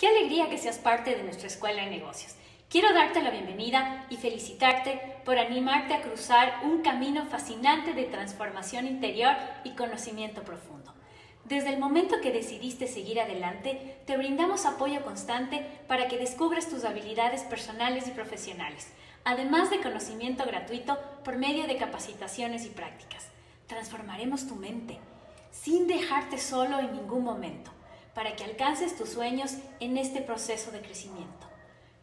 Qué alegría que seas parte de nuestra Escuela de Negocios. Quiero darte la bienvenida y felicitarte por animarte a cruzar un camino fascinante de transformación interior y conocimiento profundo. Desde el momento que decidiste seguir adelante, te brindamos apoyo constante para que descubras tus habilidades personales y profesionales, además de conocimiento gratuito por medio de capacitaciones y prácticas. Transformaremos tu mente, sin dejarte solo en ningún momento, para que alcances tus sueños en este proceso de crecimiento.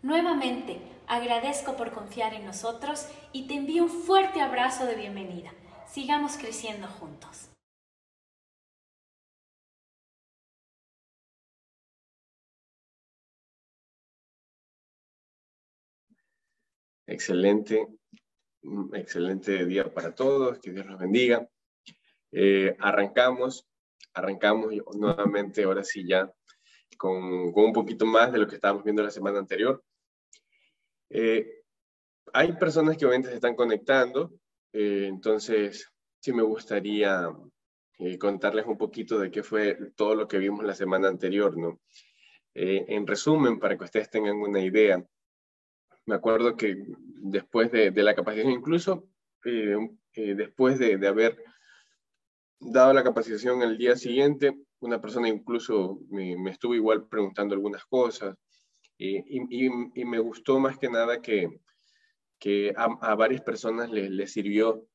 Nuevamente, agradezco por confiar en nosotros y te envío un fuerte abrazo de bienvenida. Sigamos creciendo juntos. Excelente día para todos, que Dios los bendiga. Arrancamos nuevamente, ahora sí ya, con un poquito más de lo que estábamos viendo la semana anterior. Hay personas que obviamente se están conectando, entonces sí me gustaría contarles un poquito de qué fue todo lo que vimos la semana anterior, ¿no? En resumen, para que ustedes tengan una idea, me acuerdo que después de la capacitación, incluso después de haber dado la capacitación el día siguiente, una persona incluso me estuvo igual preguntando algunas cosas y me gustó más que nada que a varias personas les sirvió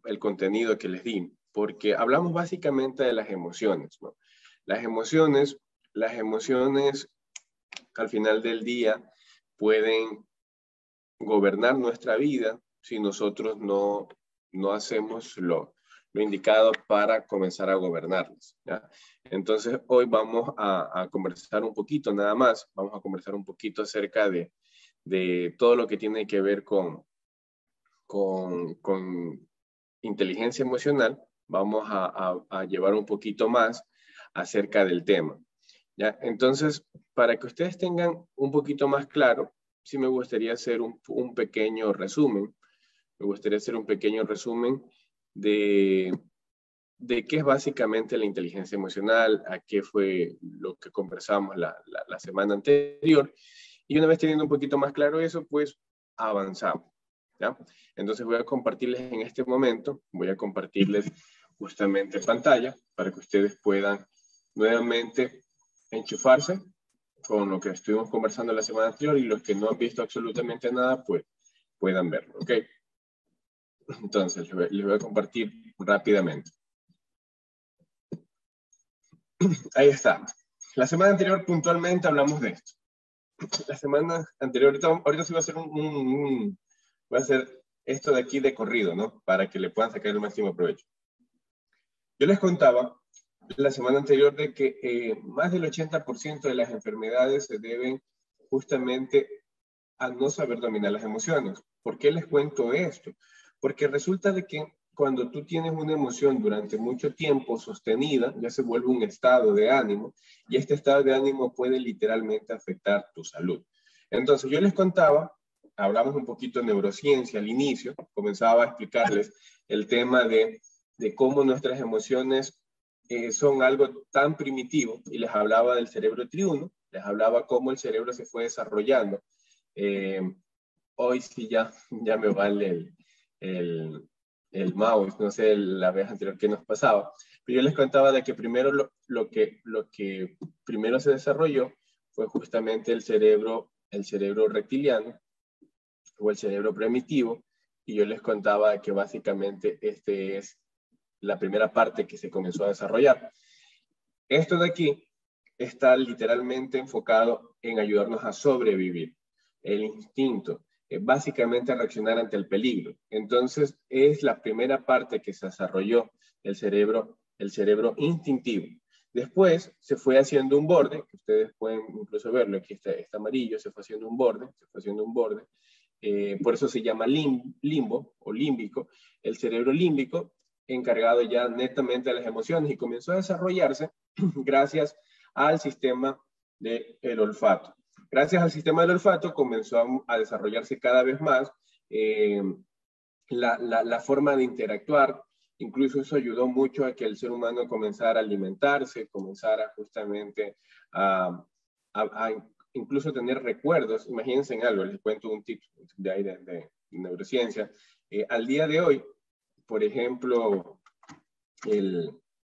el contenido que les di, porque hablamos básicamente de las emociones, ¿no? Las emociones al final del día pueden gobernar nuestra vida si nosotros no hacemos lo indicado para comenzar a gobernarlas, ¿ya? Entonces hoy vamos a conversar un poquito nada más, vamos a conversar un poquito acerca de todo lo que tiene que ver con inteligencia emocional. Vamos a llevar un poquito más acerca del tema, ¿ya? Entonces, para que ustedes tengan un poquito más claro, sí me gustaría hacer un pequeño resumen. Me gustaría hacer un pequeño resumen de qué es básicamente la inteligencia emocional, a qué fue lo que conversamos la semana anterior. Y una vez teniendo un poquito más claro eso, pues avanzamos, ¿ya? Entonces voy a compartirles en este momento, voy a compartirles justamente pantalla para que ustedes puedan nuevamente enchufarse con lo que estuvimos conversando la semana anterior, y los que no han visto absolutamente nada, pues puedan verlo, ¿ok? Entonces les voy a compartir rápidamente. Ahí está. La semana anterior puntualmente hablamos de esto. La semana anterior, ahorita sí voy a hacer voy a hacer esto de aquí de corrido, ¿no? Para que le puedan sacar el máximo provecho. Yo les contaba la semana anterior de que más del 80% de las enfermedades se deben justamente a no saber dominar las emociones. ¿Por qué les cuento esto? Porque resulta de que cuando tú tienes una emoción durante mucho tiempo sostenida, ya se vuelve un estado de ánimo, y este estado de ánimo puede literalmente afectar tu salud. Entonces yo les contaba, hablamos un poquito de neurociencia al inicio, comenzaba a explicarles el tema de cómo nuestras emociones son algo tan primitivo, y les hablaba del cerebro triuno, les hablaba cómo el cerebro se fue desarrollando. Hoy sí ya me vale el mouse, no sé la vez anterior que nos pasaba, pero yo les contaba de que primero lo que primero se desarrolló fue justamente el cerebro reptiliano o el cerebro primitivo, y yo les contaba que básicamente este es la primera parte que se comenzó a desarrollar. Esto de aquí está literalmente enfocado en ayudarnos a sobrevivir. El instinto, básicamente a reaccionar ante el peligro. Entonces, es la primera parte que se desarrolló el cerebro instintivo. Después se fue haciendo un borde, que ustedes pueden incluso verlo, aquí está amarillo, se fue haciendo un borde, por eso se llama limbo o límbico, el cerebro límbico, encargado ya netamente de las emociones, y comenzó a desarrollarse gracias al sistema del olfato. Gracias al sistema del olfato comenzó a desarrollarse cada vez más la forma de interactuar. Incluso eso ayudó mucho a que el ser humano comenzara a alimentarse, comenzara justamente a a incluso tener recuerdos. Imagínense en algo, les cuento un tip de ahí de neurociencia. Al día de hoy, por ejemplo,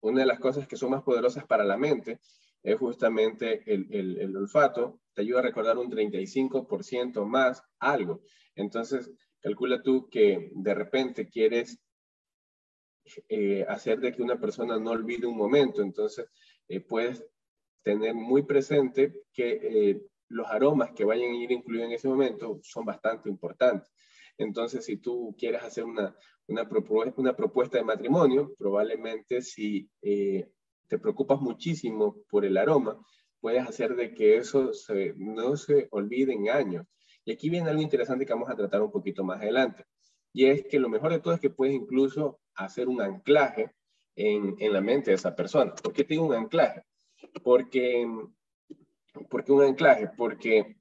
una de las cosas que son más poderosas para la mente es justamente el olfato. Te ayuda a recordar un 35% más algo. Entonces, calcula tú que de repente quieres hacer de que una persona no olvide un momento. Entonces, puedes tener muy presente que los aromas que vayan a ir incluidos en ese momento son bastante importantes. Entonces, si tú quieres hacer una propuesta de matrimonio, probablemente si te preocupas muchísimo por el aroma, puedes hacer de que eso no se olvide en años. Y aquí viene algo interesante que vamos a tratar un poquito más adelante. Y es que lo mejor de todo es que puedes incluso hacer un anclaje en la mente de esa persona. ¿Por qué te digo un anclaje? Porque un anclaje, porque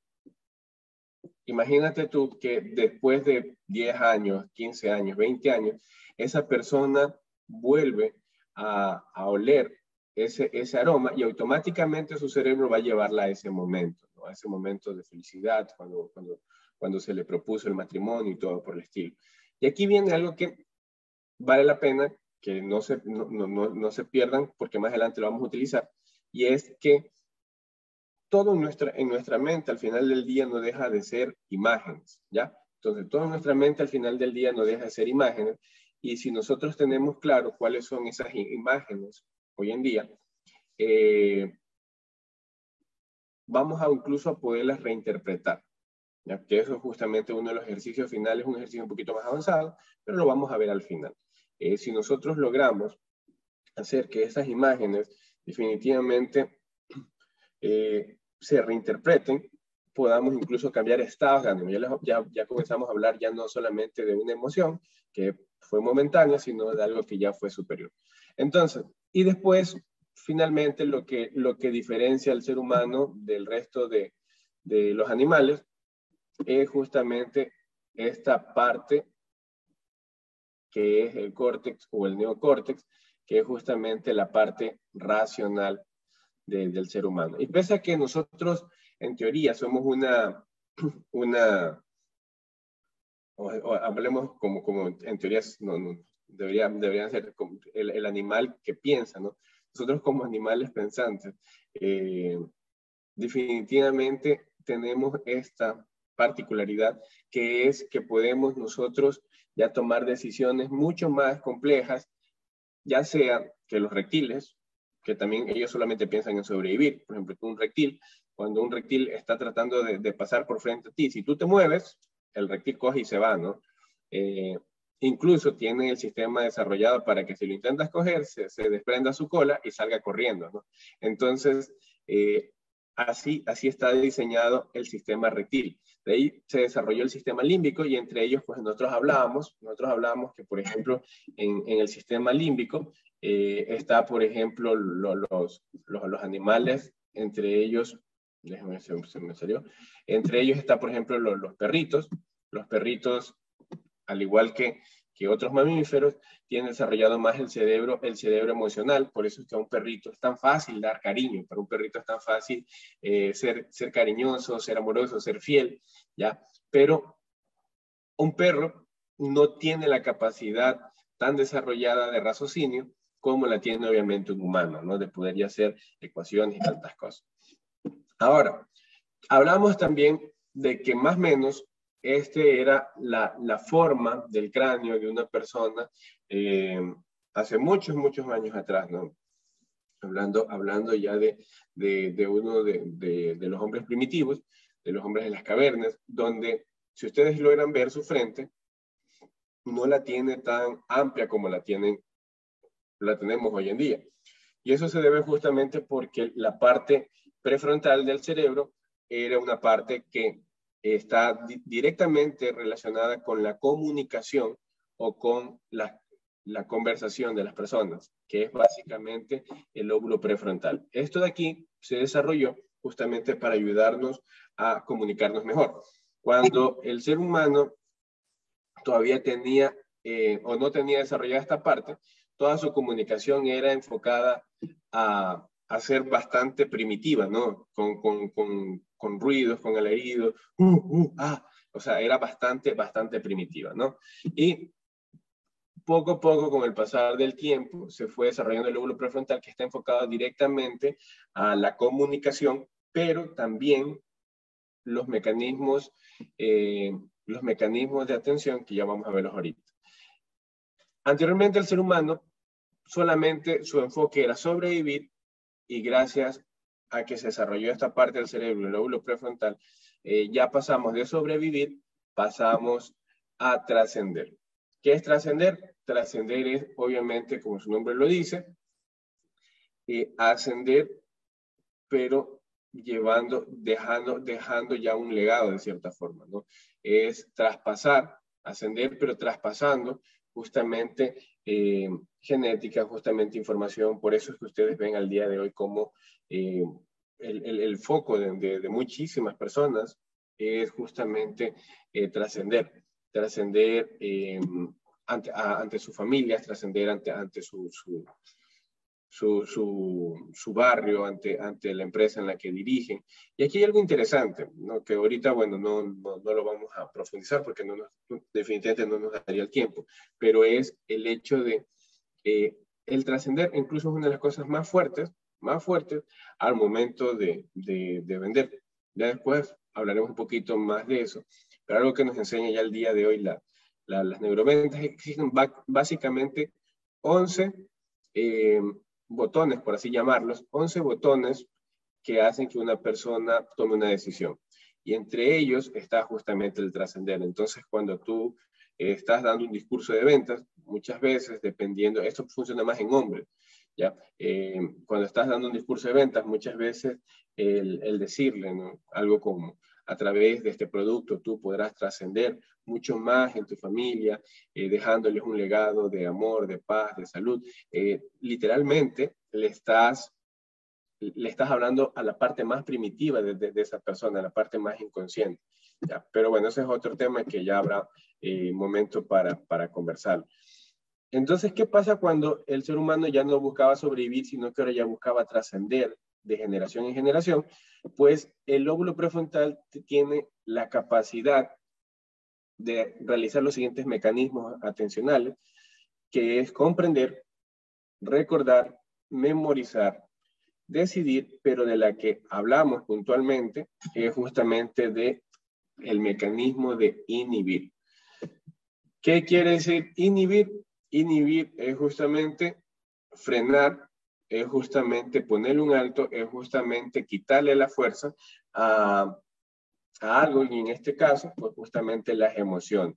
imagínate tú que después de 10 años, 15 años, 20 años, esa persona vuelve a oler ese aroma y automáticamente su cerebro va a llevarla a ese momento, ¿no? A ese momento de felicidad, cuando se le propuso el matrimonio y todo por el estilo. Y aquí viene algo que vale la pena que no se pierdan, porque más adelante lo vamos a utilizar, y es que todo en nuestra mente al final del día no deja de ser imágenes, ¿ya? Entonces, todo en nuestra mente al final del día no deja de ser imágenes, y si nosotros tenemos claro cuáles son esas imágenes hoy en día, vamos a incluso a poderlas reinterpretar, ¿ya? Que eso es justamente uno de los ejercicios finales, un ejercicio un poquito más avanzado, pero lo vamos a ver al final. Si nosotros logramos hacer que esas imágenes definitivamente se reinterpreten, podamos incluso cambiar estados de ánimo. Ya comenzamos a hablar ya no solamente de una emoción que fue momentánea, sino de algo que ya fue superior. Entonces, y después, finalmente, lo que diferencia al ser humano del resto de los animales es justamente esta parte que es el córtex o el neocórtex, que es justamente la parte racional del ser humano. Y pese a que nosotros, en teoría, somos o hablemos como en teoría, deberían ser el animal que piensa, ¿no? Nosotros como animales pensantes, definitivamente tenemos esta particularidad que es que podemos nosotros ya tomar decisiones mucho más complejas, ya sea que los reptiles, que también ellos solamente piensan en sobrevivir. Por ejemplo, un reptil, cuando un reptil está tratando de pasar por frente a ti, si tú te mueves, el reptil coge y se va, ¿no? Incluso tiene el sistema desarrollado para que si lo intentas coger, se desprenda su cola y salga corriendo, ¿no? Entonces, así está diseñado el sistema reptil. De ahí se desarrolló el sistema límbico y entre ellos, pues nosotros hablábamos que, por ejemplo, en el sistema límbico está, por ejemplo, los animales, entre ellos, déjame ver si se me salió, entre ellos está, por ejemplo, los perritos. Los perritos, al igual que otros mamíferos, tienen desarrollado más el cerebro emocional. Por eso es que a un perrito es tan fácil dar cariño, para un perrito es tan fácil ser cariñoso, ser amoroso, ser fiel, ¿ya? Pero un perro no tiene la capacidad tan desarrollada de raciocinio como la tiene obviamente un humano, ¿no? De poder ya hacer ecuaciones y tantas cosas. Ahora, hablamos también de que más o menos era la forma del cráneo de una persona hace muchos años atrás, ¿no? Hablando ya de uno de los hombres primitivos, de los hombres de las cavernas, donde si ustedes logran ver su frente, no la tiene tan amplia como la tenemos hoy en día. Y eso se debe justamente porque la parte prefrontal del cerebro era una parte que está directamente relacionada con la comunicación o con la conversación de las personas, que es básicamente el lóbulo prefrontal. Esto de aquí se desarrolló justamente para ayudarnos a comunicarnos mejor. Cuando el ser humano todavía tenía o no tenía desarrollada esta parte, toda su comunicación era enfocada a a ser bastante primitiva, ¿no? Con ruidos, con alaridos, o sea, era bastante primitiva, ¿no? Y poco a poco, con el pasar del tiempo, se fue desarrollando el lóbulo prefrontal, que está enfocado directamente a la comunicación, pero también los mecanismos de atención, que ya vamos a verlos ahorita. Anteriormente, el ser humano solamente su enfoque era sobrevivir, y gracias a que se desarrolló esta parte del cerebro, el lóbulo prefrontal, ya pasamos de sobrevivir, pasamos a trascender. ¿Qué es trascender? Trascender es, obviamente, como su nombre lo dice, ascender, pero dejando ya un legado de cierta forma, ¿no? Es traspasar, ascender, pero traspasando justamente genética, justamente información. Por eso es que ustedes ven al día de hoy como el foco de muchísimas personas es justamente trascender ante sus familias, trascender ante su barrio, ante la empresa en la que dirigen. Y aquí hay algo interesante, ¿no? Que ahorita, bueno, no lo vamos a profundizar porque definitivamente no nos daría el tiempo, pero es el hecho de el trascender. Incluso es una de las cosas más fuertes al momento de vender. Ya después hablaremos un poquito más de eso, pero algo que nos enseña ya el día de hoy las neuroventas. Existen básicamente 11 botones, por así llamarlos, 11 botones que hacen que una persona tome una decisión. Y entre ellos está justamente el trascender. Entonces, cuando tú estás dando un discurso de ventas, muchas veces, dependiendo, esto funciona más en hombres, ¿ya? Cuando estás dando un discurso de ventas, muchas veces el decirle, ¿no? Algo como, a través de este producto tú podrás trascender mucho más en tu familia, dejándoles un legado de amor, de paz, de salud. Literalmente le estás hablando a la parte más primitiva de esa persona, a la parte más inconsciente. ¿Ya? Pero bueno, ese es otro tema que ya habrá momento para conversar. Entonces, ¿qué pasa cuando el ser humano ya no buscaba sobrevivir, sino que ahora ya buscaba trascender de generación en generación? Pues el lóbulo prefrontal tiene la capacidad de realizar los siguientes mecanismos atencionales, que es comprender, recordar, memorizar, decidir, pero de la que hablamos puntualmente es justamente de el mecanismo de inhibir. ¿Qué quiere decir inhibir? Inhibir es justamente frenar, es justamente ponerle un alto, es justamente quitarle la fuerza a algo, y en este caso, pues justamente las emociones.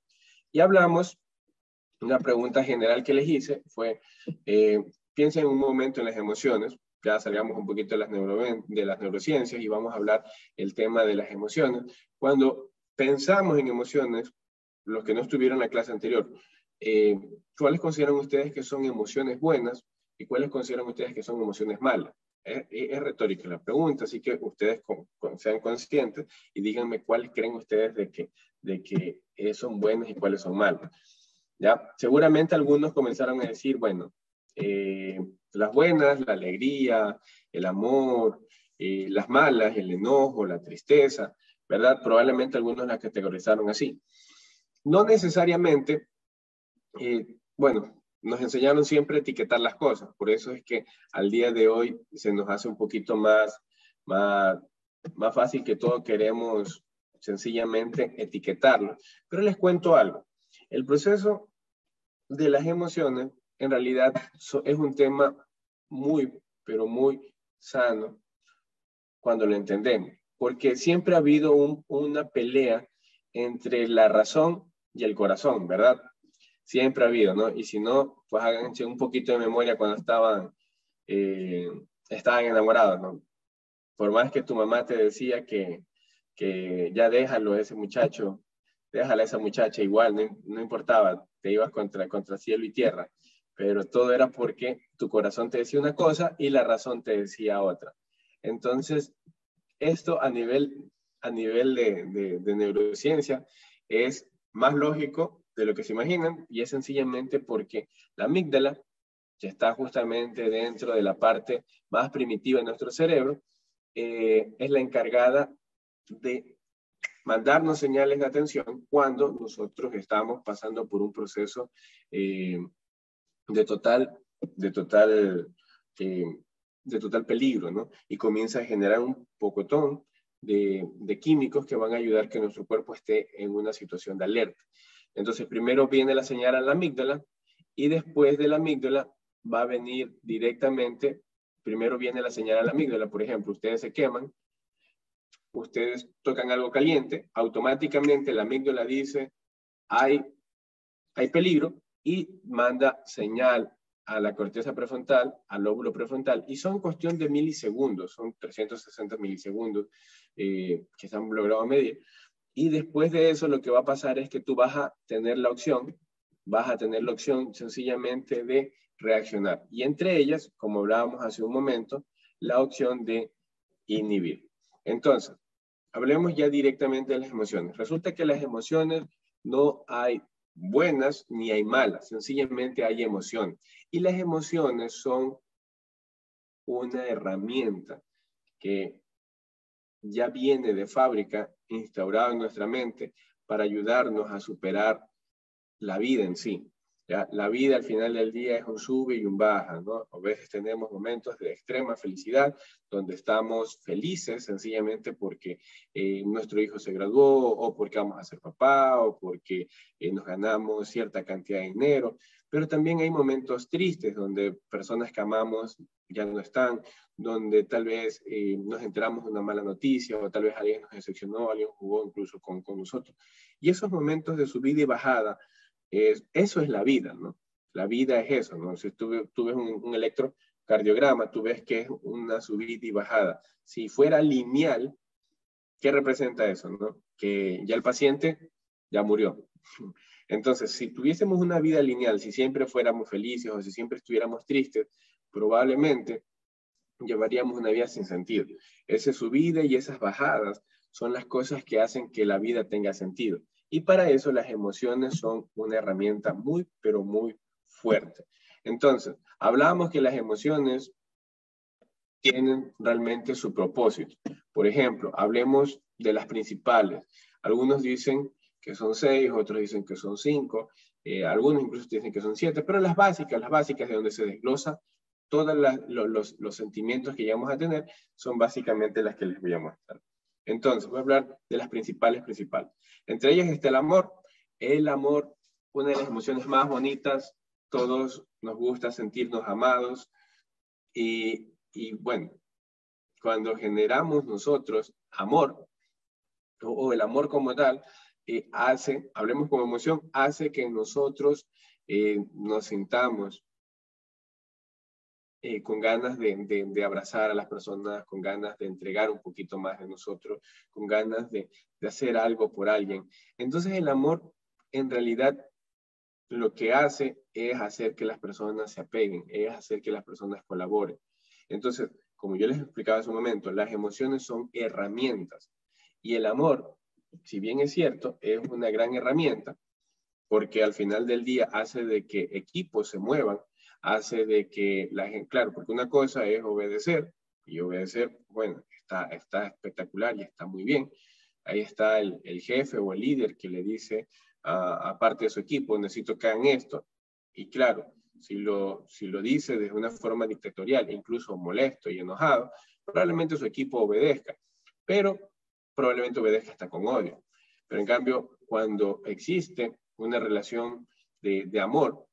Y hablamos, una pregunta general que les hice fue, piensen un momento en las emociones. Ya salgamos un poquito de las neurociencias y vamos a hablar el tema de las emociones. Cuando pensamos en emociones, los que no estuvieron en la clase anterior, ¿cuáles consideran ustedes que son emociones buenas y cuáles consideran ustedes que son emociones malas? Es retórica la pregunta, así que ustedes sean conscientes y díganme cuáles creen ustedes de que son buenas y cuáles son malas. ¿Ya? Seguramente algunos comenzaron a decir, bueno, las buenas, la alegría, el amor, las malas, el enojo, la tristeza, ¿verdad? Probablemente algunos las categorizaron así. No necesariamente, bueno, nos enseñaron siempre a etiquetar las cosas, por eso es que al día de hoy se nos hace un poquito más fácil, que todo queremos sencillamente etiquetarlo. Pero les cuento algo, el proceso de las emociones en realidad es un tema muy, pero muy sano cuando lo entendemos, porque siempre ha habido una pelea entre la razón y el corazón, ¿verdad? Siempre ha habido, ¿no? Y si no, pues háganse un poquito de memoria cuando estaban enamorados, ¿no? Por más que tu mamá te decía que ya déjalo ese muchacho, déjala a esa muchacha, igual, no importaba, te ibas contra cielo y tierra, pero todo era porque tu corazón te decía una cosa y la razón te decía otra. Entonces, esto a nivel de neurociencia es más lógico de lo que se imaginan, y es sencillamente porque la amígdala que está justamente dentro de la parte más primitiva de nuestro cerebro, es la encargada de mandarnos señales de atención cuando nosotros estamos pasando por un proceso de total, de total, eh, de total peligro, ¿no? Y comienza a generar un pocotón de químicos que van a ayudar que nuestro cuerpo esté en una situación de alerta. Entonces, primero viene la señal a la amígdala y después de la amígdala va a venir directamente, primero viene la señal a la amígdala, por ejemplo, ustedes se queman, ustedes tocan algo caliente, automáticamente la amígdala dice, hay peligro, y manda señal a la corteza prefrontal, al lóbulo prefrontal, y son cuestión de milisegundos, son 360 milisegundos que se han logrado medir. Y después de eso lo que va a pasar es que tú vas a tener la opción sencillamente de reaccionar. Y entre ellas, como hablábamos hace un momento, la opción de inhibir. Entonces, hablemos ya directamente de las emociones. Resulta que las emociones no hay buenas ni hay malas, sencillamente hay emociones. Y las emociones son una herramienta que ya viene de fábrica instaurada en nuestra mente para ayudarnos a superar la vida en sí. ¿Ya? La vida al final del día es un sube y un baja, ¿no? A veces tenemos momentos de extrema felicidad donde estamos felices sencillamente porque nuestro hijo se graduó o porque vamos a ser papá o porque nos ganamos cierta cantidad de dinero, pero también hay momentos tristes donde personas que amamos ya no están, donde tal vez nos enteramos de una mala noticia o tal vez alguien nos decepcionó, alguien jugó incluso con nosotros. Y esos momentos de subida y bajada, eso es la vida, ¿no? La vida es eso, ¿no? Si tú ves un electrocardiograma, tú ves que es una subida y bajada. Si fuera lineal, ¿qué representa eso, no? Que ya el paciente ya murió. Entonces, si tuviésemos una vida lineal, si siempre fuéramos felices o si siempre estuviéramos tristes, probablemente llevaríamos una vida sin sentido. Esa subida y esas bajadas son las cosas que hacen que la vida tenga sentido. Y para eso las emociones son una herramienta muy, pero muy fuerte. Entonces, hablábamos que las emociones tienen realmente su propósito. Por ejemplo, hablemos de las principales. Algunos dicen que son 6, otros dicen que son 5, algunos incluso dicen que son 7, pero las básicas de donde se desglosa todos los sentimientos que llegamos a tener, son básicamente las que les voy a mostrar. Entonces, voy a hablar de las principales. Entre ellas está el amor. El amor, una de las emociones más bonitas, todos nos gusta sentirnos amados y bueno, cuando generamos nosotros amor, o el amor como tal, hablemos como emoción, hace que nosotros nos sintamos con ganas de abrazar a las personas, con ganas de entregar un poquito más de nosotros, con ganas de hacer algo por alguien. Entonces el amor en realidad lo que hace es hacer que las personas se apeguen, es hacer que las personas colaboren. Entonces, como yo les explicaba hace un momento, las emociones son herramientas y el amor, si bien es cierto, es una gran herramienta porque al final del día hace de que equipos se muevan, hace de que la gente, claro, porque una cosa es obedecer y obedecer, bueno, está espectacular y está muy bien. Ahí está el jefe o el líder que le dice a parte de su equipo, necesito que hagan esto. Y claro, si lo dice de una forma dictatorial, incluso molesto y enojado, probablemente su equipo obedezca, pero probablemente obedezca hasta con odio. Pero en cambio, cuando existe una relación de amor,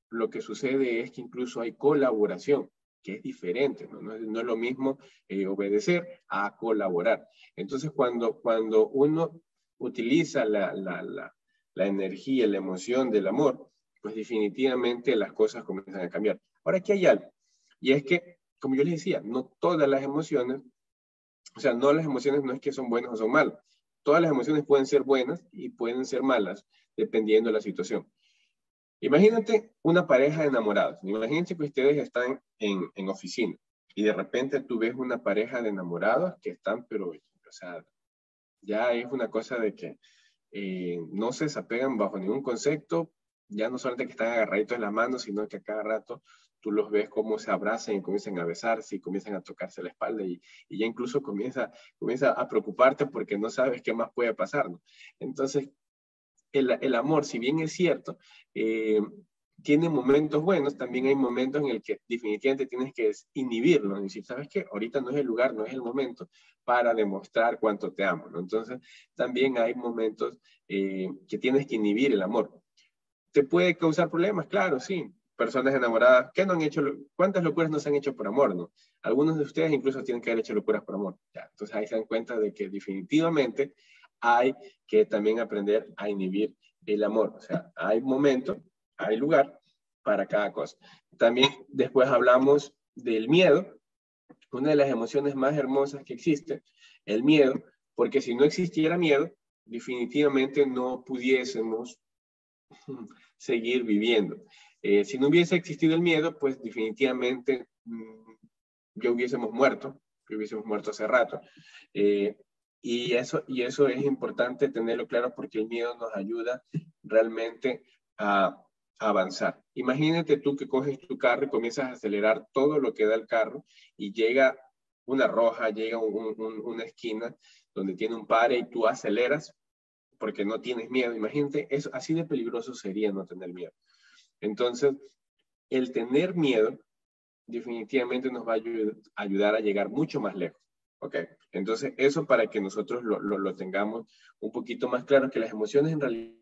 lo que sucede es que incluso hay colaboración, que es diferente, no es lo mismo obedecer a colaborar. Entonces, cuando uno utiliza la energía, la emoción del amor, pues definitivamente las cosas comienzan a cambiar. Ahora, aquí hay algo, y es que, como yo les decía, no todas las emociones, o sea, no las emociones no es que son buenas o son malas. Todas las emociones pueden ser buenas y pueden ser malas, dependiendo de la situación. Imagínate una pareja de enamorados. Imagínense que ustedes están en oficina y de repente tú ves una pareja de enamorados que están, pero, o sea, ya es una cosa de que no se desapegan bajo ningún concepto, ya no solamente que están agarraditos en las manos, sino que a cada rato tú los ves cómo se abrazan y comienzan a besarse y comienzan a tocarse la espalda y ya incluso comienza a preocuparte porque no sabes qué más puede pasar, ¿no? Entonces, el amor, si bien es cierto, tiene momentos buenos, también hay momentos en el que definitivamente tienes que inhibirlo, es decir, ¿sabes qué? Ahorita no es el lugar, no es el momento para demostrar cuánto te amo, ¿no? Entonces, también hay momentos que tienes que inhibir el amor. ¿Te puede causar problemas? Claro, sí. Personas enamoradas, ¿qué no han hecho? ¿Cuántas locuras no se han hecho por amor, no? Algunos de ustedes incluso tienen que haber hecho locuras por amor. Ya, entonces ahí se dan cuenta de que definitivamente hay que también aprender a inhibir el amor. O sea, hay momento, hay lugar para cada cosa. También después hablamos del miedo, una de las emociones más hermosas que existe, el miedo, porque si no existiera miedo, definitivamente no pudiésemos seguir viviendo. Si no hubiese existido el miedo, pues definitivamente ya hubiésemos muerto hace rato. Y eso es importante tenerlo claro porque el miedo nos ayuda realmente a avanzar. Imagínate tú que coges tu carro y comienzas a acelerar todo lo que da el carro y llega una roja, llega una esquina donde tiene un pare y tú aceleras porque no tienes miedo. Imagínate, eso, así de peligroso sería no tener miedo. Entonces, el tener miedo definitivamente nos va a ayudar a llegar mucho más lejos. ¿Ok? Entonces, eso para que nosotros lo tengamos un poquito más claro, que las emociones en realidad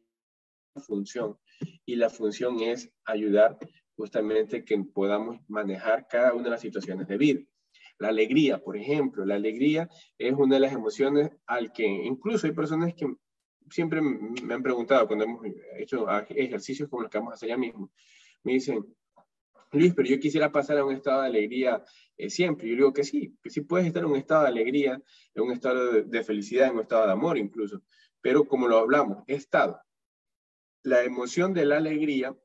tienen función, y la función es ayudar justamente que podamos manejar cada una de las situaciones de vida. La alegría, por ejemplo, la alegría es una de las emociones al que incluso hay personas que siempre me han preguntado cuando hemos hecho ejercicios como los que vamos a hacer ya mismo, me dicen, Luis, pero yo quisiera pasar a un estado de alegría siempre. Yo digo que sí puedes estar en un estado de alegría, en un estado de felicidad, en un estado de amor incluso, pero como lo hablamos, estado. La emoción de la alegría,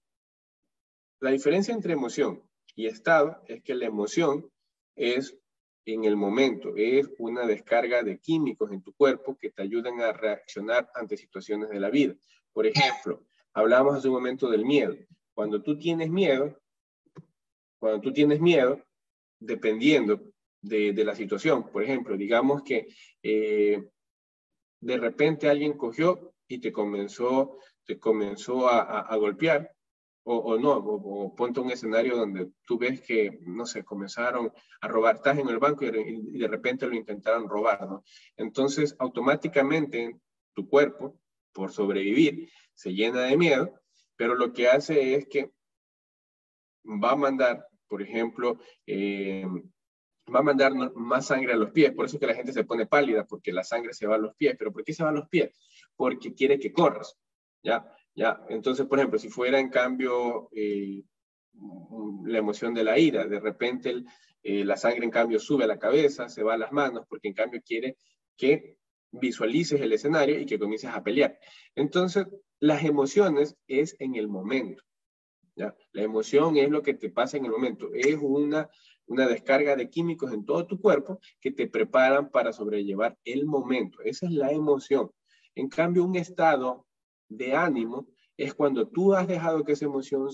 la diferencia entre emoción y estado es que la emoción es en el momento, es una descarga de químicos en tu cuerpo que te ayudan a reaccionar ante situaciones de la vida. Por ejemplo, hablábamos hace un momento del miedo. Cuando tú tienes miedo, dependiendo de la situación, por ejemplo, digamos que de repente alguien cogió y te comenzó a golpear, o ponte un escenario donde tú ves que, no sé, comenzaron a robar, estás en el banco y de repente lo intentaron robar, ¿no? Entonces, automáticamente tu cuerpo, por sobrevivir, se llena de miedo, pero lo que hace es que va a mandar, por ejemplo, va a mandar más sangre a los pies. Por eso es que la gente se pone pálida, porque la sangre se va a los pies. ¿Pero por qué se va a los pies? Porque quiere que corras. ¿Ya? Entonces, por ejemplo, si fuera en cambio la emoción de la ira, de repente la sangre en cambio sube a la cabeza, se va a las manos, porque en cambio quiere que visualices el escenario y que comiences a pelear. Entonces, las emociones es en el momento. ¿Ya? La emoción es lo que te pasa en el momento, es una descarga de químicos en todo tu cuerpo que te preparan para sobrellevar el momento. Esa es la emoción. En cambio, un estado de ánimo es cuando tú has dejado que esa emoción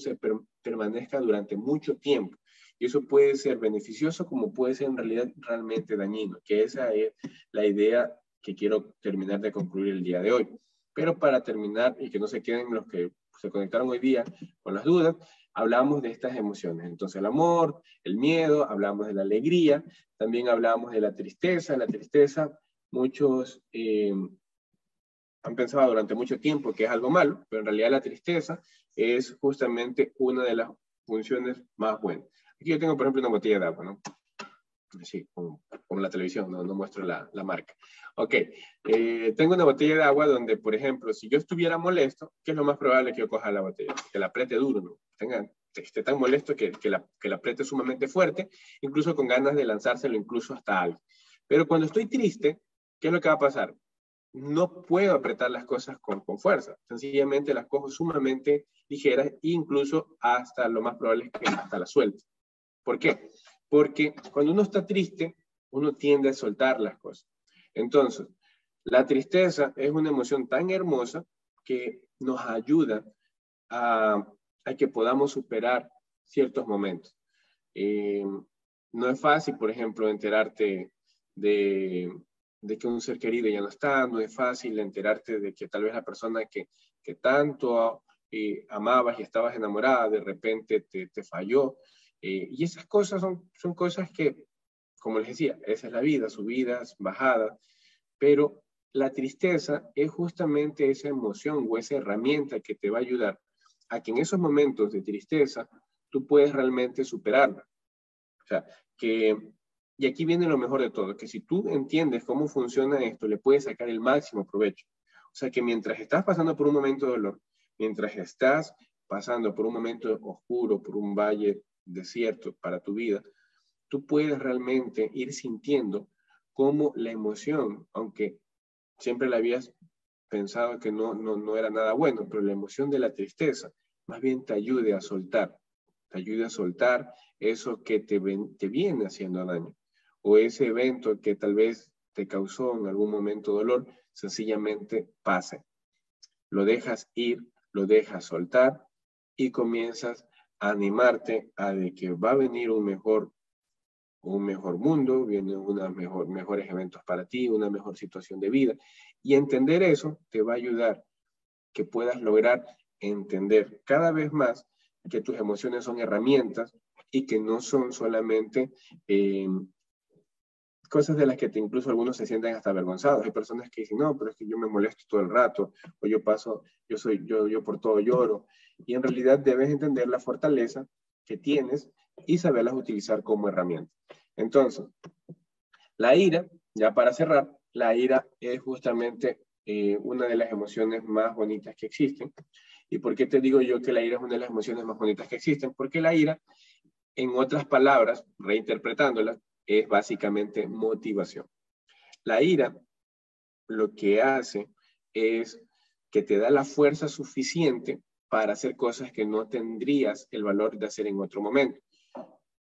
permanezca durante mucho tiempo. Y eso puede ser beneficioso como puede ser en realidad realmente dañino, que esa es la idea que quiero terminar de concluir el día de hoy. Pero para terminar, y que no se queden los que se conectaron hoy día con las dudas, hablamos de estas emociones. Entonces el amor, el miedo, hablamos de la alegría, también hablamos de la tristeza. La tristeza, muchos han pensado durante mucho tiempo que es algo malo, pero en realidad la tristeza es justamente una de las funciones más buenas. Aquí yo tengo, por ejemplo, una botella de agua, ¿no? Sí, como la televisión, no muestro la marca. Ok, tengo una botella de agua donde, por ejemplo, si yo estuviera molesto, ¿qué es lo más probable que yo coja la botella? Que la apriete duro, ¿no? Esté tan molesto que la apriete sumamente fuerte, incluso con ganas de lanzárselo incluso hasta alguien. Pero cuando estoy triste, ¿qué es lo que va a pasar? No puedo apretar las cosas con fuerza. Sencillamente las cojo sumamente ligeras e incluso hasta lo más probable es que hasta las suelte. ¿Por qué? Porque cuando uno está triste, uno tiende a soltar las cosas. Entonces, la tristeza es una emoción tan hermosa que nos ayuda a que podamos superar ciertos momentos. No es fácil, por ejemplo, enterarte de que un ser querido ya no está, no es fácil enterarte de que tal vez la persona que tanto amabas y estabas enamorada, de repente te falló. Y esas cosas son cosas que, como les decía, esa es la vida, subidas, bajadas, pero la tristeza es justamente esa emoción o esa herramienta que te va a ayudar a que en esos momentos de tristeza tú puedes realmente superarla. O sea, y aquí viene lo mejor de todo, que si tú entiendes cómo funciona esto, le puedes sacar el máximo provecho. O sea, que mientras estás pasando por un momento de dolor, mientras estás pasando por un momento oscuro, por un valle desierto para tu vida, tú puedes realmente ir sintiendo cómo la emoción, aunque siempre la habías pensado que no era nada bueno, pero la emoción de la tristeza más bien te ayude a soltar, eso que te viene haciendo daño, o ese evento que tal vez te causó en algún momento dolor, sencillamente pase. Lo dejas ir, lo dejas soltar y comienzas a animarte a de que va a venir un mejor mundo, vienen mejores eventos para ti, una mejor situación de vida. Y entender eso te va a ayudar que puedas lograr entender cada vez más que tus emociones son herramientas y que no son solamente cosas de las que incluso algunos se sienten hasta avergonzados. Hay personas que dicen, no, pero es que yo me molesto todo el rato, o yo por todo lloro. Y en realidad debes entender la fortaleza que tienes y saberlas utilizar como herramienta. Entonces, la ira, ya para cerrar, la ira es justamente una de las emociones más bonitas que existen. ¿Y por qué te digo yo que la ira es una de las emociones más bonitas que existen? Porque la ira, en otras palabras, reinterpretándola, es básicamente motivación. La ira lo que hace es que te da la fuerza suficiente para hacer cosas que no tendrías el valor de hacer en otro momento.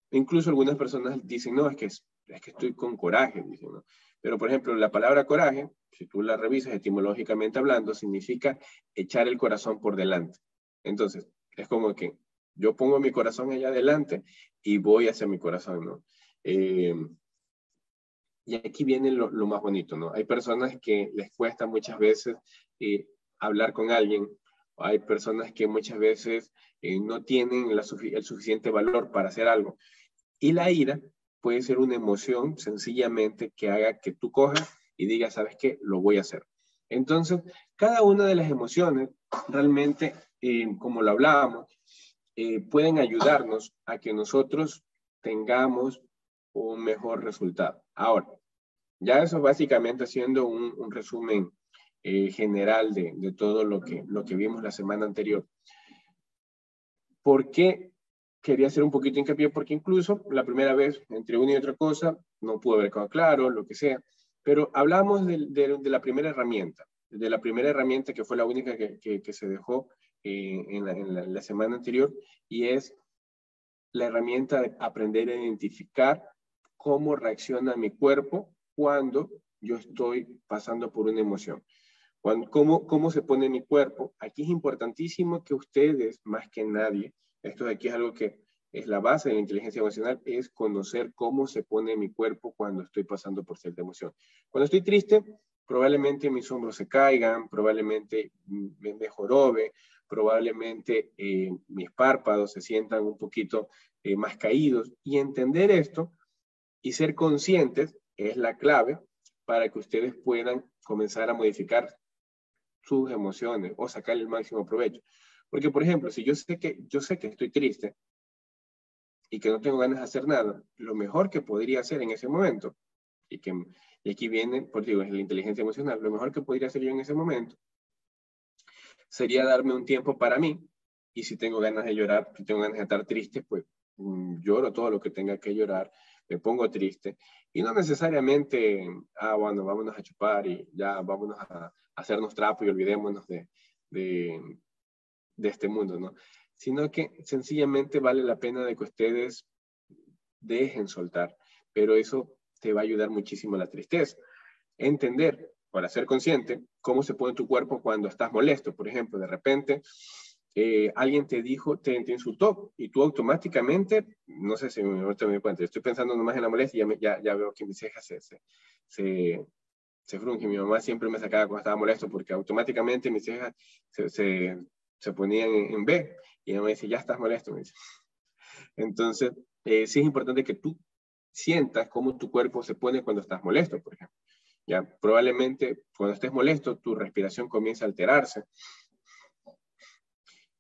Incluso algunas personas dicen, no, es que estoy con coraje, dicen, ¿no? Pero, por ejemplo, la palabra coraje, si tú la revisas etimológicamente hablando, significa echar el corazón por delante. Entonces, es como que yo pongo mi corazón allá adelante y voy hacia mi corazón, ¿no? Y aquí viene lo más bonito, ¿no? Hay personas que les cuesta muchas veces hablar con alguien, hay personas que muchas veces no tienen el suficiente valor para hacer algo. Y la ira puede ser una emoción sencillamente que haga que tú cojas y digas, ¿sabes qué? Lo voy a hacer. Entonces, cada una de las emociones realmente, como lo hablábamos, pueden ayudarnos a que nosotros tengamos un mejor resultado. Ahora, ya eso básicamente haciendo un resumen general de todo lo que vimos la semana anterior. ¿Por qué quería hacer un poquito hincapié? Porque incluso la primera vez, entre una y otra cosa, no pudo haber quedado claro, lo que sea, pero hablamos de la primera herramienta, que fue la única que se dejó en la semana anterior, y es la herramienta de aprender a identificar cómo reacciona mi cuerpo cuando yo estoy pasando por una emoción. ¿Cómo se pone mi cuerpo? Aquí es importantísimo que ustedes, más que nadie, esto de aquí es algo que es la base de la inteligencia emocional, es conocer cómo se pone mi cuerpo cuando estoy pasando por cierta emoción. Cuando estoy triste, probablemente mis hombros se caigan, probablemente me jorobe, probablemente mis párpados se sientan un poquito más caídos. Y entender esto y ser conscientes es la clave para que ustedes puedan comenzar a modificar sus emociones o sacar el máximo provecho. Porque, por ejemplo, si yo sé que estoy triste y que no tengo ganas de hacer nada, lo mejor que podría hacer en ese momento, y aquí viene, por digo, es la inteligencia emocional, lo mejor que podría hacer yo en ese momento sería darme un tiempo para mí, y si tengo ganas de llorar, si tengo ganas de estar triste, pues lloro todo lo que tenga que llorar, me pongo triste, y no necesariamente, bueno, vámonos a chupar y ya vámonos a hacernos trapo y olvidémonos de este mundo, ¿no? Sino que sencillamente vale la pena de que ustedes dejen soltar, pero eso te va a ayudar muchísimo a la tristeza. Entender, para ser consciente, cómo se pone tu cuerpo cuando estás molesto. Por ejemplo, de repente alguien te dijo, te insultó, y tú automáticamente, no sé si ahorita me doy cuenta, estoy pensando nomás en la molestia y ya veo que mis cejas se frunge. Mi mamá siempre me sacaba cuando estaba molesto porque automáticamente mis cejas se ponían en B, y ella me dice, ya estás molesto, me dice. Entonces, sí es importante que tú sientas cómo tu cuerpo se pone cuando estás molesto, por ejemplo. Ya, probablemente cuando estés molesto, tu respiración comienza a alterarse,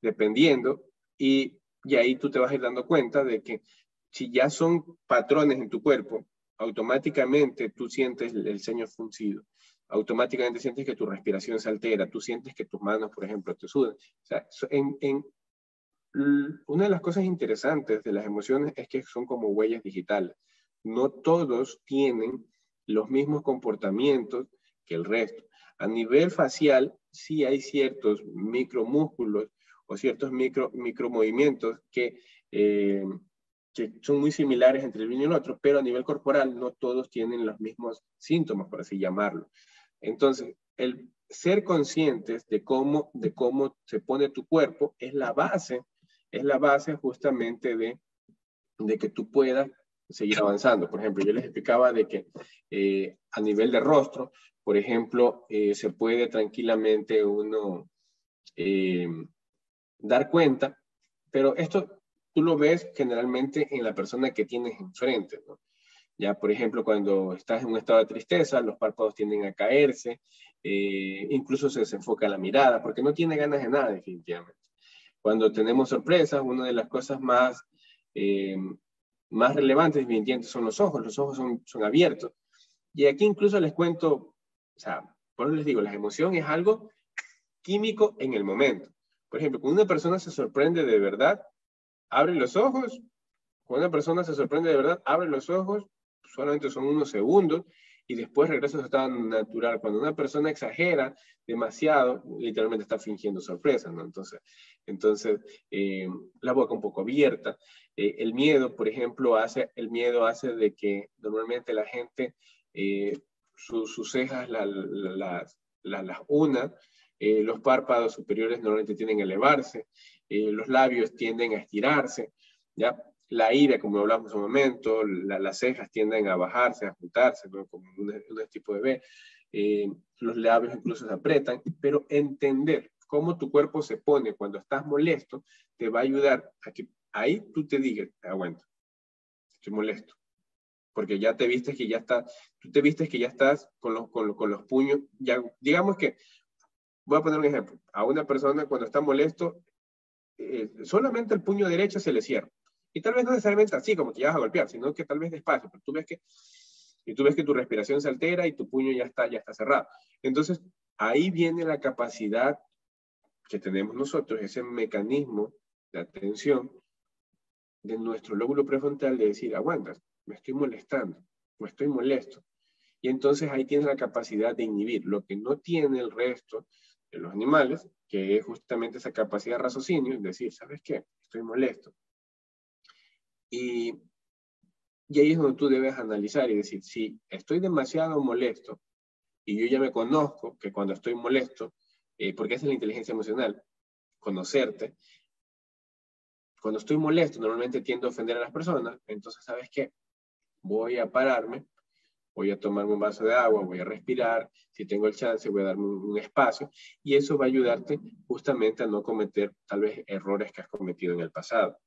dependiendo, y ahí tú te vas a ir dando cuenta de que si ya son patrones en tu cuerpo, automáticamente tú sientes el ceño fruncido, automáticamente sientes que tu respiración se altera, tú sientes que tus manos, por ejemplo, te sudan. O sea, una de las cosas interesantes de las emociones es que son como huellas digitales. No todos tienen los mismos comportamientos que el resto. A nivel facial, sí hay ciertos micromúsculos o ciertos micromovimientos que son muy similares entre el uno y el otro, pero a nivel corporal no todos tienen los mismos síntomas, por así llamarlo. Entonces, el ser conscientes de cómo se pone tu cuerpo es la base justamente de que tú puedas seguir avanzando. Por ejemplo, yo les explicaba de que a nivel de rostro, por ejemplo, se puede tranquilamente uno dar cuenta, pero esto tú lo ves generalmente en la persona que tienes enfrente, ¿no? Ya, por ejemplo, cuando estás en un estado de tristeza, los párpados tienden a caerse, incluso se desenfoca la mirada, porque no tiene ganas de nada, definitivamente. Cuando tenemos sorpresas, una de las cosas más relevantes, definitivamente, son los ojos son abiertos. Y aquí incluso les cuento, o sea, por eso les digo, la emoción es algo químico en el momento. Por ejemplo, cuando una persona se sorprende de verdad, abre los ojos. Cuando una persona se sorprende de verdad, abre los ojos, solamente son unos segundos, y después regresa a su estado natural. Cuando una persona exagera demasiado, literalmente está fingiendo sorpresa, ¿no? Entonces la boca un poco abierta. El miedo, por ejemplo, hace de que normalmente la gente sus cejas las una, los párpados superiores normalmente tienden a elevarse, los labios tienden a estirarse, ¿ya? La ira, como hablamos en un momento, las cejas tienden a bajarse, a juntarse, ¿no? Como un tipo de B. Los labios incluso se apretan, pero entender cómo tu cuerpo se pone cuando estás molesto te va a ayudar a que ahí tú te digas, aguanta, estoy molesto. Porque ya te viste que ya estás, tú te viste que ya estás con los puños, ya, digamos que, voy a poner un ejemplo, a una persona cuando está molesto, solamente el puño derecho se le cierra. Y tal vez no necesariamente así, como que ya vas a golpear, sino que tal vez despacio, pero tú ves que tu respiración se altera y tu puño ya está cerrado. Entonces, ahí viene la capacidad que tenemos nosotros, ese mecanismo de atención de nuestro lóbulo prefrontal de decir, aguanta, me estoy molestando, me estoy molesto. Y entonces ahí tienes la capacidad de inhibir lo que no tiene el resto de los animales, que es justamente esa capacidad de raciocinio, es decir, ¿sabes qué? Estoy molesto. Y ahí es donde tú debes analizar y decir, si estoy demasiado molesto y yo ya me conozco que cuando estoy molesto, porque esa es la inteligencia emocional, conocerte, cuando estoy molesto normalmente tiendo a ofender a las personas, entonces ¿sabes qué? Voy a pararme, voy a tomarme un vaso de agua, voy a respirar, si tengo el chance voy a darme un espacio, y eso va a ayudarte justamente a no cometer tal vez errores que has cometido en el pasado.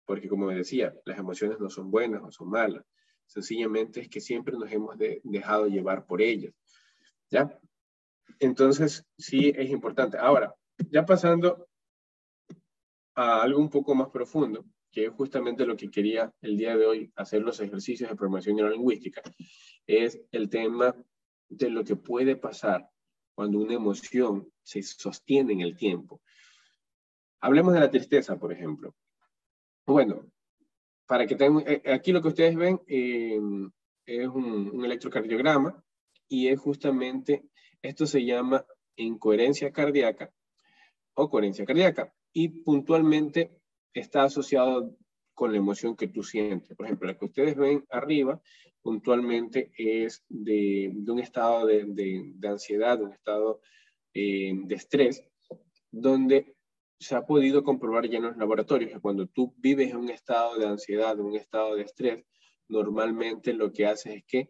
Porque como me decía, las emociones no son buenas o son malas, sencillamente es que siempre nos hemos dejado llevar por ellas, ¿ya? Entonces, sí es importante. Ahora, ya pasando a algo un poco más profundo, que es justamente lo que quería el día de hoy hacer los ejercicios de programación neurolingüística, es el tema de lo que puede pasar cuando una emoción se sostiene en el tiempo. Hablemos de la tristeza, por ejemplo. Bueno, para que tengan, aquí lo que ustedes ven es un electrocardiograma, y es justamente, esto se llama incoherencia cardíaca o coherencia cardíaca, y puntualmente está asociado con la emoción que tú sientes. Por ejemplo, la que ustedes ven arriba, puntualmente es de un estado de ansiedad, de un estado de estrés, donde se ha podido comprobar ya en los laboratorios que cuando tú vives en un estado de ansiedad, en un estado de estrés, normalmente lo que hace es que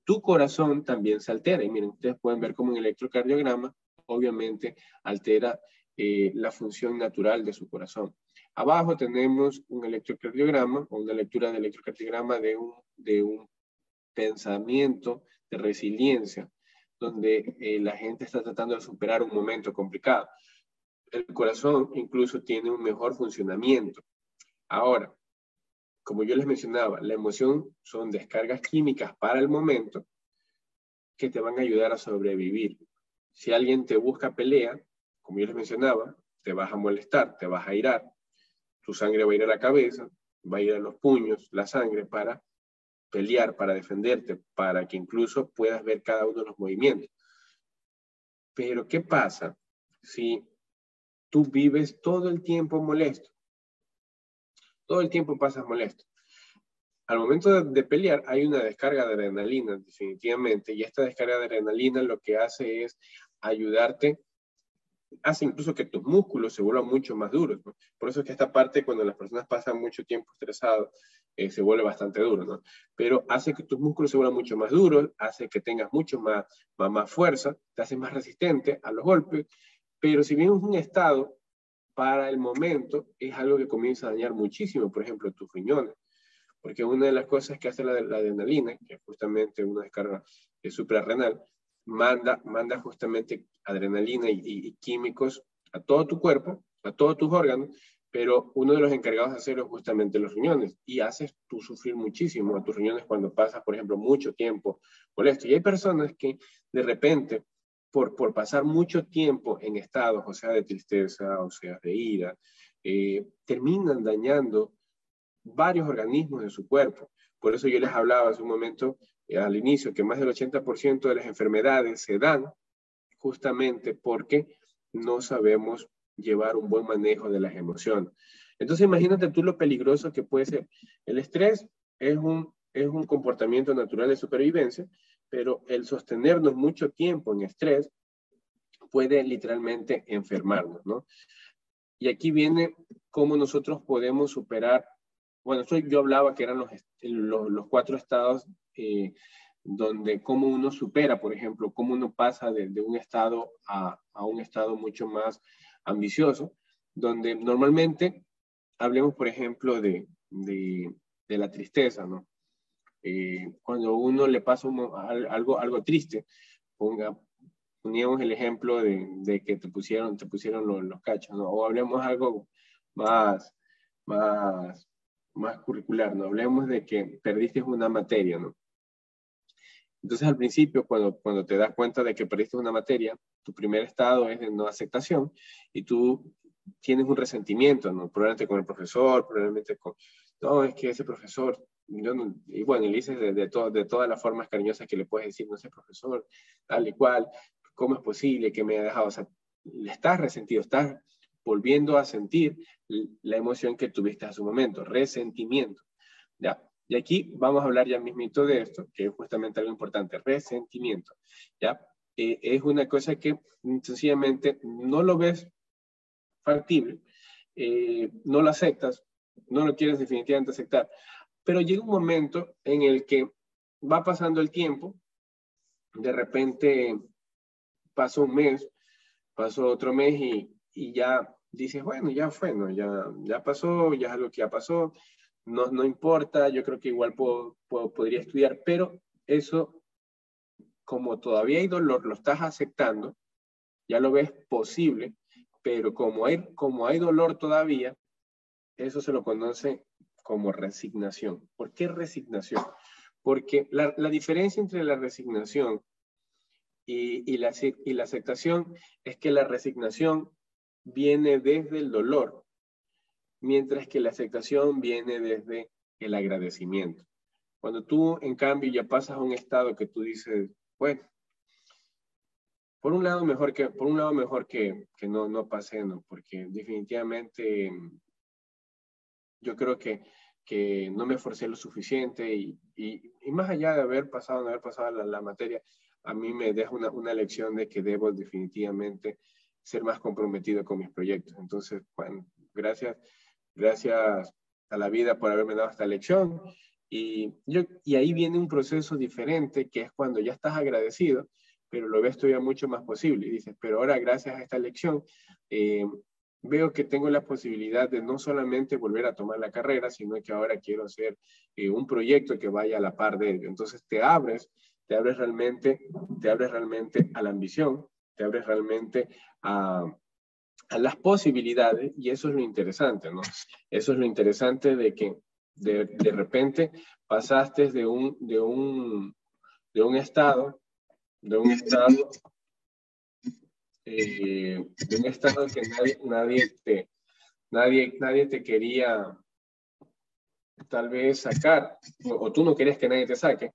tu corazón también se altera. Y miren, ustedes pueden ver como un electrocardiograma, obviamente, altera la función natural de su corazón. Abajo tenemos un electrocardiograma o una lectura de electrocardiograma de un pensamiento de resiliencia, donde la gente está tratando de superar un momento complicado. El corazón incluso tiene un mejor funcionamiento. Ahora, como yo les mencionaba, la emoción son descargas químicas para el momento que te van a ayudar a sobrevivir. Si alguien te busca pelea, como yo les mencionaba, te vas a molestar, te vas a irar, tu sangre va a ir a la cabeza, va a ir a los puños, la sangre para pelear, para defenderte, para que incluso puedas ver cada uno de los movimientos. Pero ¿qué pasa si tú vives todo el tiempo molesto? Todo el tiempo pasas molesto. Al momento de pelear hay una descarga de adrenalina, definitivamente, y esta descarga de adrenalina lo que hace es ayudarte, hace incluso que tus músculos se vuelvan mucho más duros, ¿no? Por eso es que esta parte, cuando las personas pasan mucho tiempo estresados, se vuelve bastante duro, ¿no? Pero hace que tus músculos se vuelvan mucho más duros, hace que tengas mucho más fuerza, te hace más resistente a los golpes, pero si bien es un estado, para el momento es algo que comienza a dañar muchísimo, por ejemplo, tus riñones. Porque una de las cosas que hace la adrenalina, que es justamente una descarga suprarrenal, manda justamente adrenalina y químicos a todo tu cuerpo, a todos tus órganos, pero uno de los encargados de hacerlo es justamente los riñones, y haces tú sufrir muchísimo a tus riñones cuando pasas, por ejemplo, mucho tiempo por esto. Y hay personas que de repente, por pasar mucho tiempo en estados, o sea, de tristeza, o sea, de ira, terminan dañando varios organismos de su cuerpo. Por eso yo les hablaba hace un momento, al inicio, que más del 80% de las enfermedades se dan justamente porque no sabemos llevar un buen manejo de las emociones. Entonces imagínate tú lo peligroso que puede ser. El estrés es un comportamiento natural de supervivencia, pero el sostenernos mucho tiempo en estrés puede literalmente enfermarnos, ¿no? Y aquí viene cómo nosotros podemos superar. Bueno, yo hablaba que eran los 4 estados donde cómo uno supera, por ejemplo, cómo uno pasa de un estado a un estado mucho más ambicioso, donde normalmente hablemos, por ejemplo, de la tristeza, ¿no? Cuando uno le pasa algo triste, poníamos el ejemplo de que te pusieron los cachos, ¿no? O hablemos algo más, más, más curricular, ¿no? Hablemos de que perdiste una materia, ¿no? Entonces al principio, cuando te das cuenta de que perdiste una materia, tu primer estado es de no aceptación y tú tienes un resentimiento, ¿no? Probablemente con el profesor, probablemente con, no, es que ese profesor, yo no, y bueno, y le dices de todas las formas cariñosas que le puedes decir, no sé, profesor, tal y cual, ¿cómo es posible que me haya dejado? O sea, estás resentido, estás volviendo a sentir la emoción que tuviste a su momento, resentimiento, ¿ya? Y aquí vamos a hablar ya mismito de esto, que es justamente algo importante, resentimiento, ¿ya? Es una cosa que sencillamente no lo ves factible, no lo aceptas, no lo quieres definitivamente aceptar, pero llega un momento en el que va pasando el tiempo, de repente pasó un mes, pasó otro mes y ya dices, bueno, ya fue, ¿no? Ya pasó, ya es algo que ya pasó, no importa, yo creo que igual podría estudiar, pero eso, como todavía hay dolor, lo estás aceptando, ya lo ves posible, pero como hay dolor todavía, eso se lo conoce como resignación. ¿Por qué resignación? Porque la diferencia entre la resignación y la aceptación es que la resignación viene desde el dolor, mientras que la aceptación viene desde el agradecimiento. Cuando tú, en cambio, ya pasas a un estado que tú dices, bueno, por un lado mejor que no pase, ¿no? Porque definitivamente yo creo que no me esforcé lo suficiente y más allá de no haber pasado la materia, a mí me deja una lección de que debo definitivamente ser más comprometido con mis proyectos. Entonces, bueno, gracias a la vida por haberme dado esta lección. Y ahí viene un proceso diferente, que es cuando ya estás agradecido, pero lo ves todavía mucho más posible. Y dices, pero ahora gracias a esta lección, veo que tengo la posibilidad de no solamente volver a tomar la carrera, sino que ahora quiero hacer un proyecto que vaya a la par de ello. Entonces te abres realmente a la ambición, te abres realmente a las posibilidades, y eso es lo interesante, ¿no? Eso es lo interesante de que de repente pasaste de un estado que nadie te quería tal vez sacar, o tú no querías que nadie te saque,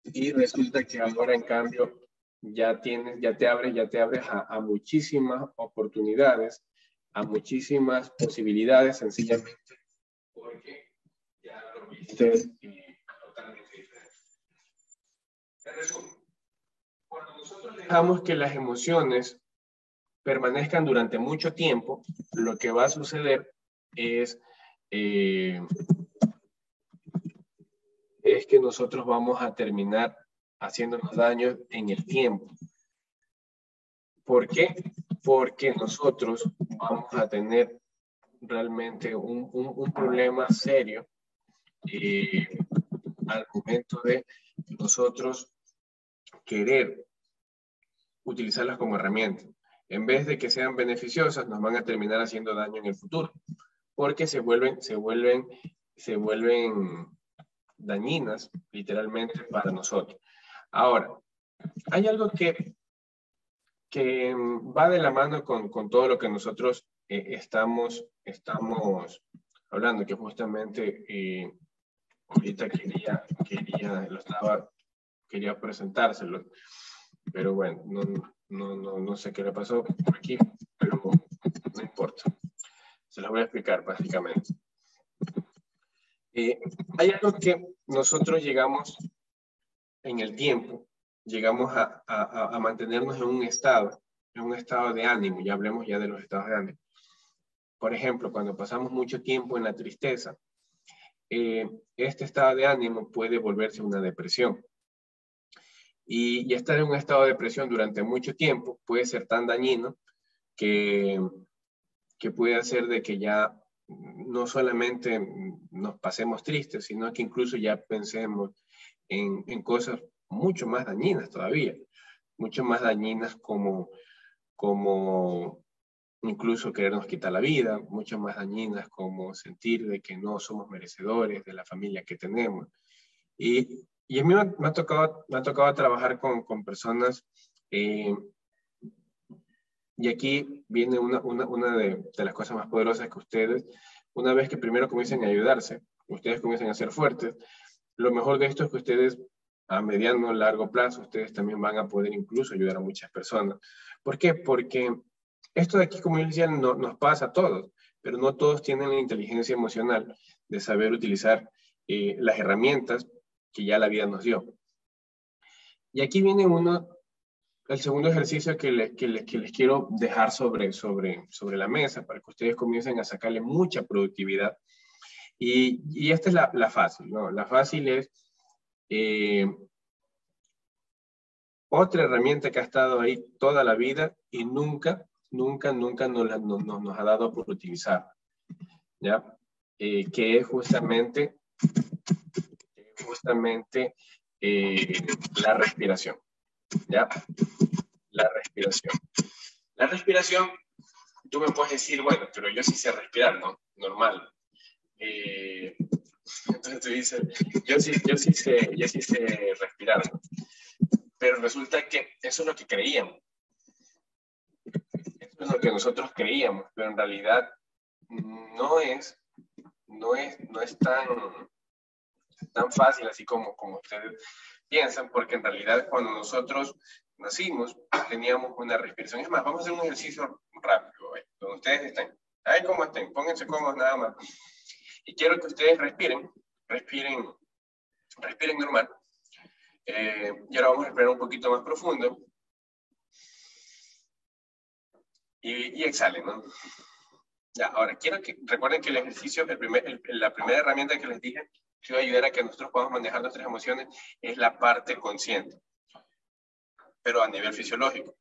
y resulta que ahora en cambio ya te abres a muchísimas oportunidades, a muchísimas posibilidades, sencillamente porque ya lo viste totalmente diferente. En resumen, cuando nosotros dejamos que las emociones permanezcan durante mucho tiempo, lo que va a suceder es que nosotros vamos a terminar haciéndonos daño en el tiempo. ¿Por qué? Porque nosotros vamos a tener realmente un problema serio al momento de nosotros querer utilizarlas como herramientas. En vez de que sean beneficiosas, nos van a terminar haciendo daño en el futuro, porque se vuelven dañinas, literalmente, para nosotros. Ahora, hay algo que va de la mano con todo lo que nosotros estamos hablando, que justamente ahorita quería presentárselo, pero bueno, no sé qué le pasó por aquí, pero no importa. Se los voy a explicar básicamente. Hay algo que nosotros llegamos en el tiempo, llegamos a mantenernos en un estado de ánimo, ya hablemos ya de los estados de ánimo. Por ejemplo, cuando pasamos mucho tiempo en la tristeza, este estado de ánimo puede volverse una depresión. Y estar en un estado de depresión durante mucho tiempo puede ser tan dañino que puede hacer de que ya no solamente nos pasemos tristes, sino que incluso ya pensemos en cosas mucho más dañinas todavía, mucho más dañinas como incluso querernos quitar la vida, mucho más dañinas como sentir de que no somos merecedores de la familia que tenemos. Y a mí me ha tocado trabajar con personas, y aquí viene una de las cosas más poderosas que ustedes, una vez que primero comiencen a ayudarse, ustedes comiencen a ser fuertes, lo mejor de esto es que ustedes a mediano o largo plazo, ustedes también van a poder incluso ayudar a muchas personas. ¿Por qué? Porque esto de aquí, como yo decía, nos pasa a todos, pero no todos tienen la inteligencia emocional de saber utilizar las herramientas que ya la vida nos dio. Y aquí viene el segundo ejercicio que les quiero dejar sobre la mesa para que ustedes comiencen a sacarle mucha productividad. Y esta es la fácil, ¿no? La fácil es otra herramienta que ha estado ahí toda la vida y nunca nos ha dado por utilizar, ¿ya? Que es justamente la respiración, ¿ya? La respiración, tú me puedes decir, bueno, pero yo sí sé respirar, ¿no? Normal. Entonces tú dices, yo sí sé respirar, ¿no? Pero resulta que eso es lo que creíamos. Eso es lo que nosotros creíamos, pero en realidad no es tan fácil así como ustedes piensan, porque en realidad cuando nosotros nacimos teníamos una respiración. Es más, vamos a hacer un ejercicio rápido, donde ustedes estén. Ahí como estén, pónganse cómodos nada más. Y quiero que ustedes respiren normal. Y ahora vamos a respirar un poquito más profundo. y exhalen, ¿no? Ya, ahora, quiero que recuerden que el ejercicio, la primera herramienta que les dije, que va a ayudar a que nosotros podamos manejar nuestras emociones, es la parte consciente, pero a nivel fisiológico.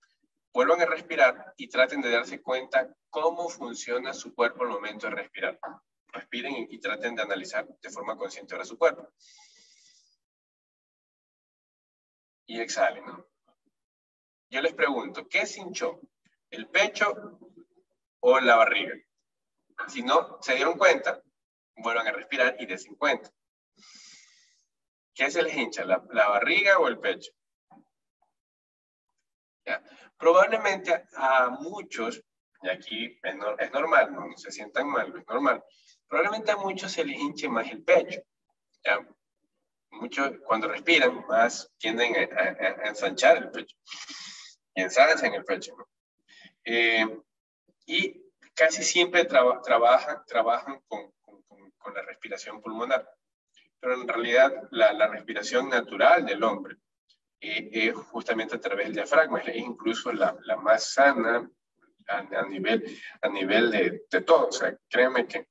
Vuelvan a respirar y traten de darse cuenta cómo funciona su cuerpo al momento de respirar. Respiren y traten de analizar de forma consciente ahora su cuerpo. Y exhalen, ¿no? Yo les pregunto, ¿qué se hinchó? ¿El pecho o la barriga? Si no se dieron cuenta, vuelvan a respirar y dense cuenta. ¿Qué se les hincha? ¿La barriga o el pecho? ¿Ya? Probablemente a muchos, y aquí es normal, no se sientan mal, es normal, probablemente a muchos se les hinche más el pecho. ¿Ya? Muchos cuando respiran más tienden a ensanchar el pecho. Y ensanchan el pecho, ¿no? Y casi siempre trabajan con la respiración pulmonar. Pero en realidad la respiración natural del hombre es justamente a través del diafragma, es incluso la más sana a nivel de todo. O sea, créeme que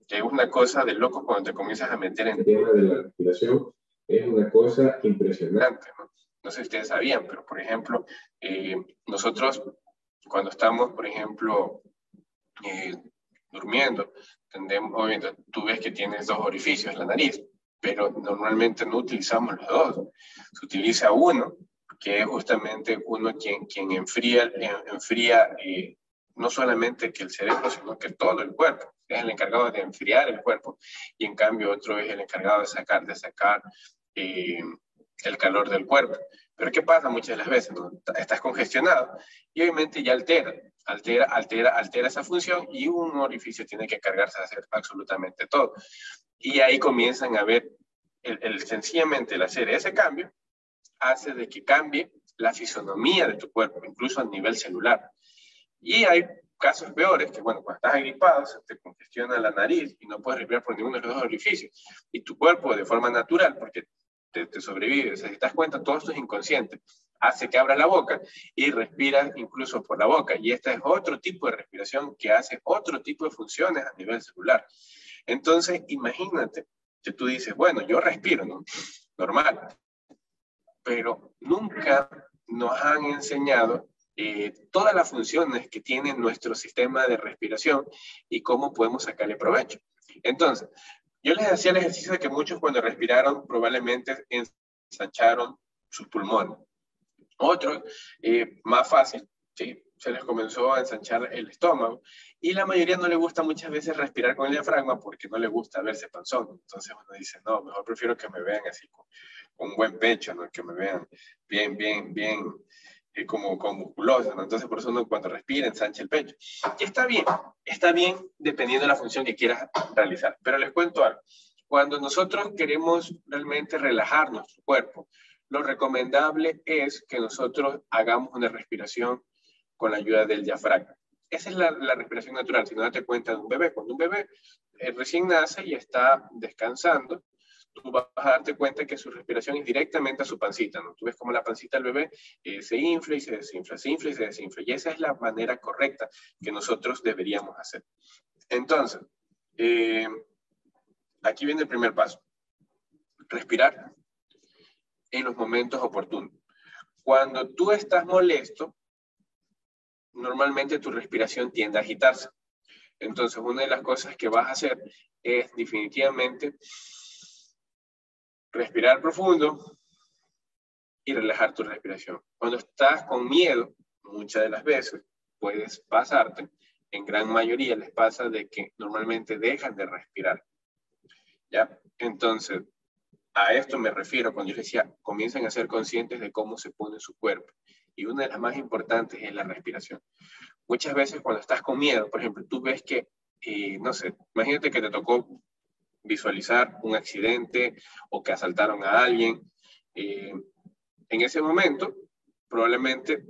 es una cosa de loco cuando te comienzas a meter en el tema de la respiración, es una cosa impresionante, ¿no? No sé si ustedes sabían, pero por ejemplo, nosotros cuando estamos, por ejemplo, durmiendo, obviamente tú ves que tienes dos orificios en la nariz, pero normalmente no utilizamos los dos. Se utiliza uno, que es justamente uno quien enfría no solamente que el cerebro, sino que todo el cuerpo. Es el encargado de enfriar el cuerpo, y en cambio otro es el encargado de sacar el calor del cuerpo. Pero ¿qué pasa muchas de las veces? ¿No? Estás congestionado y obviamente ya altera esa función, y un orificio tiene que cargarse de hacer absolutamente todo. Y ahí comienzan a ver, sencillamente el hacer ese cambio hace de que cambie la fisonomía de tu cuerpo, incluso a nivel celular. Y hay casos peores, que bueno, cuando estás agripado, se te congestiona la nariz y no puedes respirar por ninguno de los dos orificios. Y tu cuerpo, de forma natural, porque te sobrevive, o sea, si te das cuenta, todo esto es inconsciente, hace que abras la boca y respiras incluso por la boca. Y este es otro tipo de respiración que hace otro tipo de funciones a nivel celular. Entonces, imagínate que tú dices, bueno, yo respiro, ¿no? Normal. Pero nunca nos han enseñado todas las funciones que tiene nuestro sistema de respiración y cómo podemos sacarle provecho. Entonces, yo les hacía el ejercicio de que muchos cuando respiraron probablemente ensancharon sus pulmones. Otros, más fácil, ¿sí? Se les comenzó a ensanchar el estómago, y la mayoría no le gusta muchas veces respirar con el diafragma porque no le gusta verse panzón. Entonces uno dice, no, mejor prefiero que me vean así con un buen pecho, ¿no? Que me vean bien, como musculoso, ¿no? Entonces por eso uno cuando respira ensancha el pecho. Y está bien dependiendo de la función que quieras realizar. Pero les cuento algo. Cuando nosotros queremos realmente relajar nuestro cuerpo, lo recomendable es que nosotros hagamos una respiración con la ayuda del diafragma. Esa es la respiración natural. Si no, date cuenta de un bebé. Cuando un bebé recién nace y está descansando, tú vas a darte cuenta que su respiración es directamente a su pancita, ¿no? Tú ves como la pancita del bebé se infla y se desinfla, se infla y se desinfla. Y esa es la manera correcta que nosotros deberíamos hacer. Entonces, aquí viene el primer paso. Respirar en los momentos oportunos. Cuando tú estás molesto, normalmente tu respiración tiende a agitarse. Entonces, una de las cosas que vas a hacer es definitivamente respirar profundo y relajar tu respiración. Cuando estás con miedo, muchas de las veces puedes pasarte, en gran mayoría les pasa de que normalmente dejan de respirar. ¿Ya? Entonces, a esto me refiero cuando yo decía, comiencen a ser conscientes de cómo se pone su cuerpo. Y una de las más importantes es la respiración. Muchas veces cuando estás con miedo, por ejemplo, tú ves que, no sé, imagínate que te tocó visualizar un accidente o que asaltaron a alguien. En ese momento, probablemente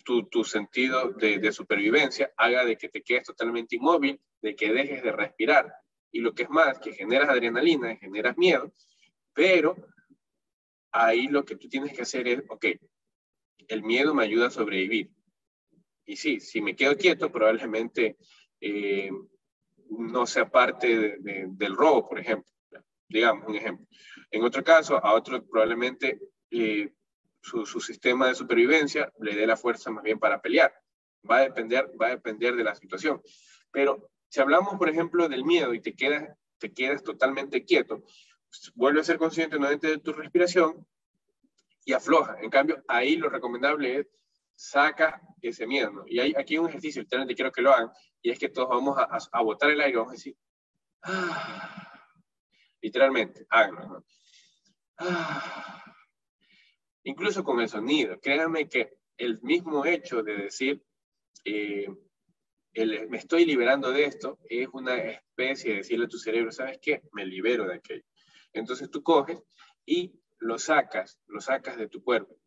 tu sentido de supervivencia haga de que te quedes totalmente inmóvil, de que dejes de respirar. Y lo que es más, que generas adrenalina, generas miedo, pero ahí lo que tú tienes que hacer es, ok, el miedo me ayuda a sobrevivir, Y sí, si me quedo quieto, probablemente no sea parte del robo, por ejemplo. Digamos, un ejemplo. En otro caso, a otro probablemente su sistema de supervivencia le dé la fuerza más bien para pelear. Va a depender de la situación. Pero si hablamos, por ejemplo, del miedo y te quedas totalmente quieto, vuelve a ser consciente nuevamente de tu respiración y afloja. En cambio, ahí lo recomendable es saca ese miedo, ¿no? Y aquí hay un ejercicio, literalmente quiero que lo hagan, y es que todos vamos a botar el aire, vamos a decir, literalmente, háganlo, ¿no? Incluso con el sonido, créanme que el mismo hecho de decir, me estoy liberando de esto, es una especie de decirle a tu cerebro, ¿sabes qué? Me libero de aquello. Entonces tú coges y lo sacas de tu cuerpo.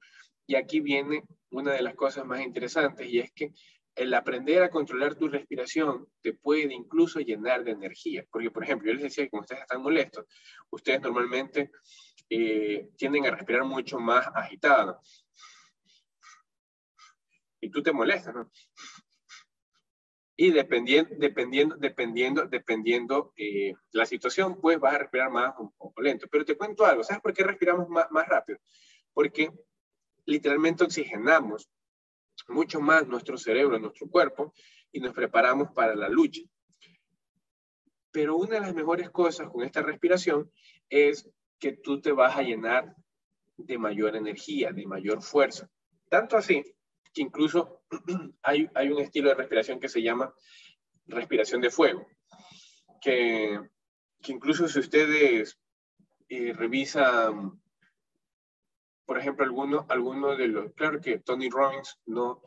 Y aquí viene una de las cosas más interesantes, y es que el aprender a controlar tu respiración te puede incluso llenar de energía. Porque, por ejemplo, yo les decía que como ustedes están molestos, ustedes normalmente tienden a respirar mucho más agitado. Y tú te molestas, ¿no? Y dependiendo la situación, pues vas a respirar más un poco lento. Pero te cuento algo, ¿sabes por qué respiramos más rápido? Porque literalmente oxigenamos mucho más nuestro cerebro, nuestro cuerpo, y nos preparamos para la lucha. Pero una de las mejores cosas con esta respiración es que tú te vas a llenar de mayor energía, de mayor fuerza. Tanto así que incluso hay un estilo de respiración que se llama respiración de fuego, que incluso si ustedes revisan, por ejemplo, algunos de los, claro que Tony Robbins no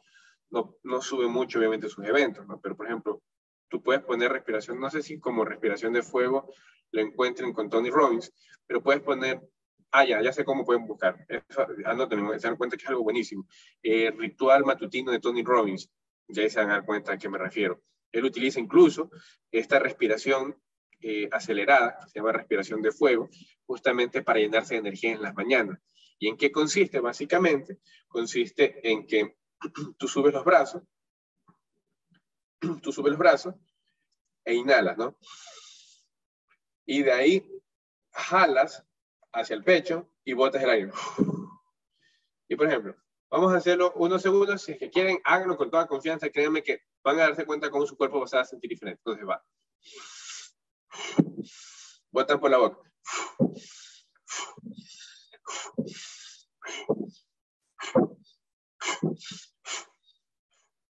sube mucho obviamente sus eventos, ¿no? Pero por ejemplo, tú puedes poner respiración, no sé si como respiración de fuego lo encuentren con Tony Robbins, pero puedes poner, ya sé cómo pueden buscar, anoten, se dan cuenta que es algo buenísimo, ritual matutino de Tony Robbins, ya se van a dar cuenta a qué me refiero. Él utiliza incluso esta respiración acelerada, que se llama respiración de fuego, justamente para llenarse de energía en las mañanas. ¿Y en qué consiste? Básicamente, consiste en que tú subes los brazos e inhalas, ¿no? Y de ahí jalas hacia el pecho y botas el aire. Y por ejemplo, vamos a hacerlo unos segundos. Si es que quieren, háganlo con toda confianza. Créanme que van a darse cuenta cómo su cuerpo va a sentir diferente. Entonces va. Botan por la boca.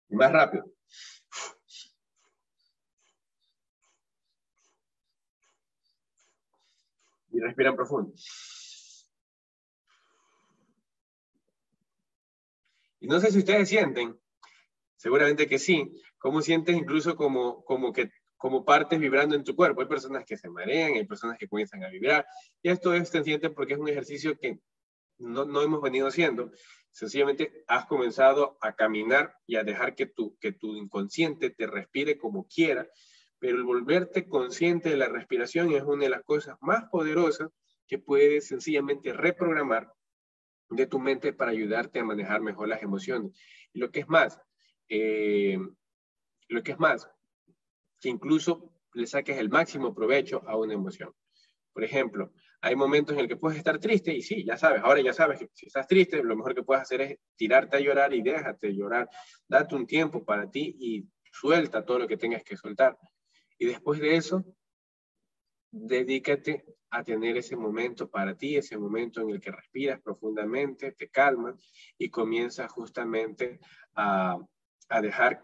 Y más rápido. Y respiran profundo. Y no sé si ustedes sienten, seguramente que sí, cómo sientes incluso como partes vibrando en tu cuerpo. Hay personas que se marean, hay personas que comienzan a vibrar. Y esto es sencillamente porque es un ejercicio que no hemos venido haciendo. Sencillamente has comenzado a caminar y a dejar que tu inconsciente te respire como quiera, pero el volverte consciente de la respiración es una de las cosas más poderosas que puedes sencillamente reprogramar de tu mente para ayudarte a manejar mejor las emociones. Y lo que es más, que incluso le saques el máximo provecho a una emoción. Por ejemplo, hay momentos en el que puedes estar triste y sí, ahora ya sabes que si estás triste, lo mejor que puedes hacer es tirarte a llorar y déjate llorar. Date un tiempo para ti y suelta todo lo que tengas que soltar. Y después de eso, dedícate a tener ese momento para ti, ese momento en el que respiras profundamente, te calmas y comienzas justamente a dejar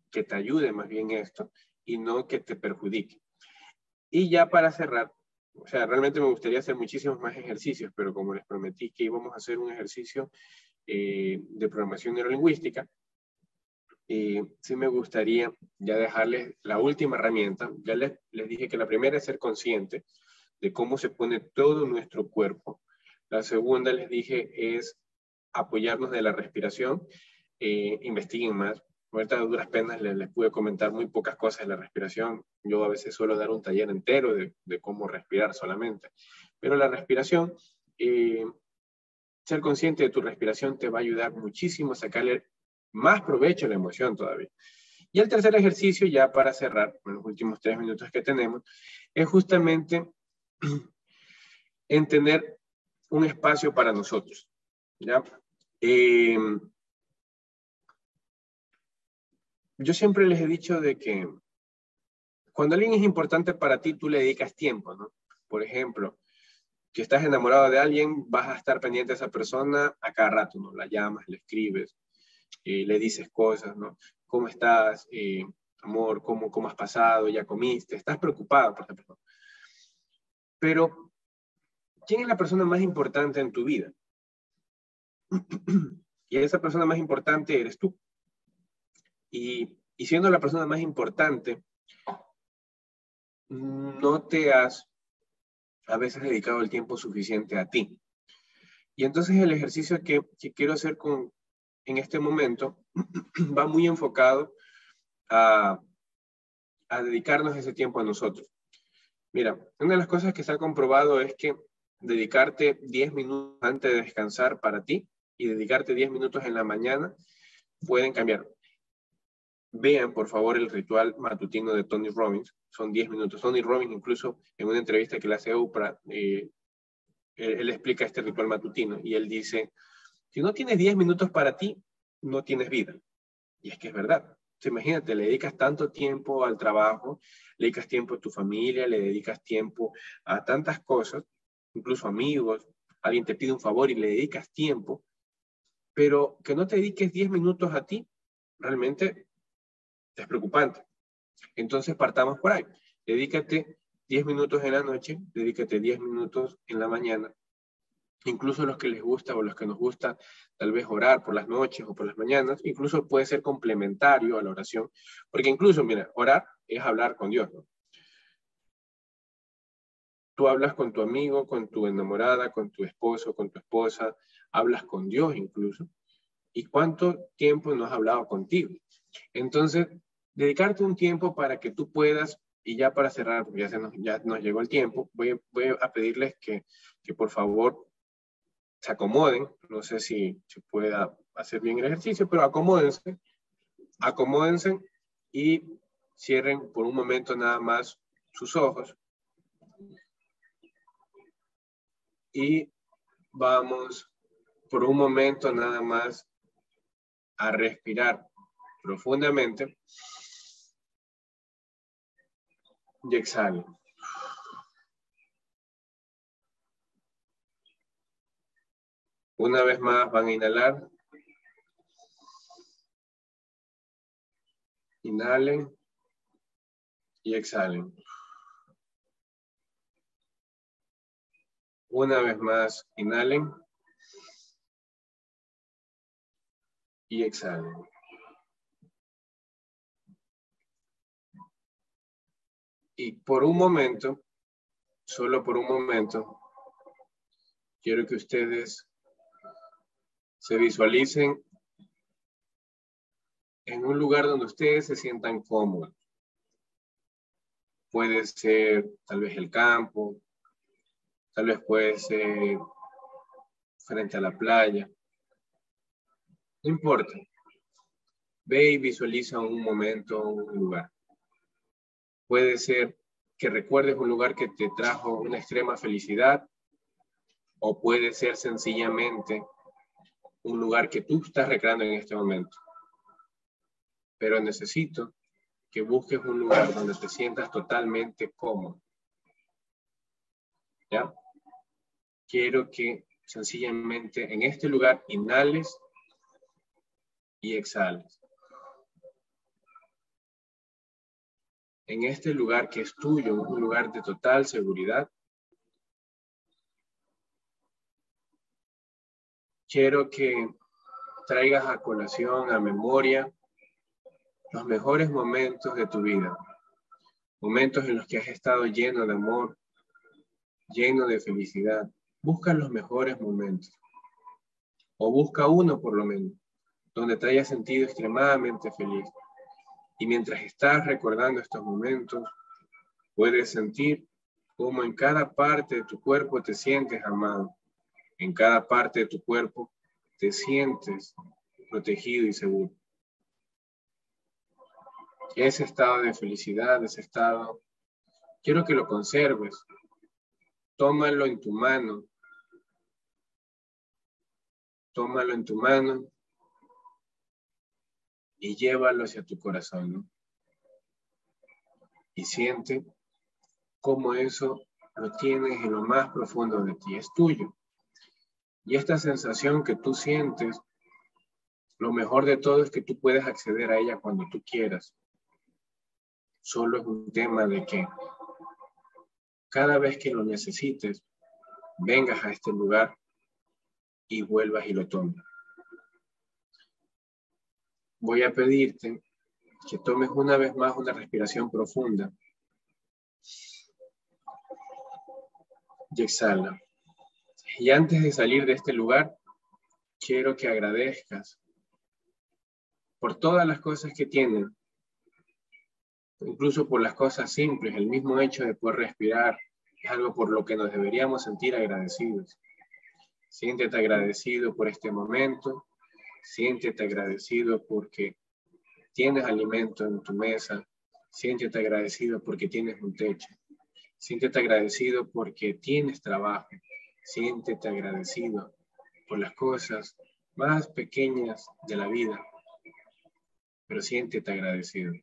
que te ayude más bien esto y no que te perjudique. Y ya para cerrar, o sea, realmente me gustaría hacer muchísimos más ejercicios, pero como les prometí que íbamos a hacer un ejercicio de programación neurolingüística, sí me gustaría ya dejarles la última herramienta. Ya les dije que la primera es ser consciente de cómo se pone todo nuestro cuerpo. La segunda, les dije, es apoyarnos de la respiración. Investiguen más. Ahorita a duras penas les pude comentar muy pocas cosas de la respiración. Yo a veces suelo dar un taller entero de cómo respirar solamente. Pero la respiración, ser consciente de tu respiración te va a ayudar muchísimo a sacarle más provecho a la emoción todavía. Y el tercer ejercicio, ya para cerrar, en los últimos 3 minutos que tenemos, es justamente en tener un espacio para nosotros, ¿ya? Yo siempre les he dicho de que cuando alguien es importante para ti, tú le dedicas tiempo, ¿no? Por ejemplo, si estás enamorado de alguien, vas a estar pendiente de esa persona a cada rato, ¿no? La llamas, le escribes, le dices cosas, ¿no? ¿Cómo estás? Amor, ¿cómo has pasado? ¿Ya comiste? Estás preocupado por esa persona. Pero, ¿quién es la persona más importante en tu vida? Y esa persona más importante eres tú. Y siendo la persona más importante, no te has a veces dedicado el tiempo suficiente a ti. Y entonces el ejercicio que quiero hacer en este momento va muy enfocado a dedicarnos ese tiempo a nosotros. Mira, una de las cosas que se ha comprobado es que dedicarte 10 minutos antes de descansar para ti y dedicarte 10 minutos en la mañana pueden cambiar. Vean, por favor, el ritual matutino de Tony Robbins. Son 10 minutos. Tony Robbins, incluso en una entrevista que le hace a Oprah, él explica este ritual matutino y él dice, si no tienes 10 minutos para ti, no tienes vida. Y es que es verdad. Imagínate, le dedicas tanto tiempo al trabajo, le dedicas tiempo a tu familia, le dedicas tiempo a tantas cosas, incluso amigos, alguien te pide un favor y le dedicas tiempo, pero que no te dediques 10 minutos a ti, realmente es preocupante. Entonces partamos por ahí. Dedícate 10 minutos en la noche, dedícate 10 minutos en la mañana. Incluso los que les gusta o los que nos gusta tal vez orar por las noches o por las mañanas, incluso puede ser complementario a la oración, porque incluso, mira, orar es hablar con Dios, ¿no? Tú hablas con tu amigo, con tu enamorada, con tu esposo, con tu esposa, hablas con Dios incluso. ¿Y cuánto tiempo no has hablado contigo? Entonces, dedicarte un tiempo para que tú puedas, y ya para cerrar, porque ya nos llegó el tiempo, voy a pedirles que por favor se acomoden, no sé si se pueda hacer bien el ejercicio, pero acomódense y cierren por un momento nada más sus ojos y vamos por un momento nada más a respirar profundamente y exhalen. Una vez más van a inhalar. Inhalen y exhalen. Una vez más, inhalen y exhalen. Y por un momento, solo por un momento, quiero que ustedes se visualicen en un lugar donde ustedes se sientan cómodos. Puede ser tal vez el campo, tal vez puede ser frente a la playa. No importa. Ve y visualiza un momento, un lugar. Puede ser que recuerdes un lugar que te trajo una extrema felicidad, o puede ser sencillamente un lugar que tú estás recreando en este momento. Pero necesito que busques un lugar donde te sientas totalmente cómodo. ¿Ya? Quiero que sencillamente en este lugar inhales y exhales. En este lugar que es tuyo, un lugar de total seguridad, quiero que traigas a colación, a memoria, los mejores momentos de tu vida. Momentos en los que has estado lleno de amor, lleno de felicidad. Busca los mejores momentos. O busca uno por lo menos, donde te hayas sentido extremadamente feliz. Y mientras estás recordando estos momentos, puedes sentir cómo en cada parte de tu cuerpo te sientes amado. En cada parte de tu cuerpo te sientes protegido y seguro. Ese estado de felicidad, ese estado, quiero que lo conserves. Tómalo en tu mano. Tómalo en tu mano y llévalo hacia tu corazón, ¿no? Y siente cómo eso lo tienes en lo más profundo de ti, es tuyo. Y esta sensación que tú sientes, lo mejor de todo es que tú puedes acceder a ella cuando tú quieras. Solo es un tema de que cada vez que lo necesites, vengas a este lugar y vuelvas y lo tomes. Voy a pedirte que tomes una vez más una respiración profunda y exhala. Y antes de salir de este lugar, quiero que agradezcas por todas las cosas que tienen, incluso por las cosas simples. El mismo hecho de poder respirar es algo por lo que nos deberíamos sentir agradecidos. Siéntete agradecido por este momento, siéntete agradecido porque tienes alimento en tu mesa, siéntete agradecido porque tienes un techo, siéntete agradecido porque tienes trabajo, siéntete agradecido por las cosas más pequeñas de la vida, pero siéntete agradecido.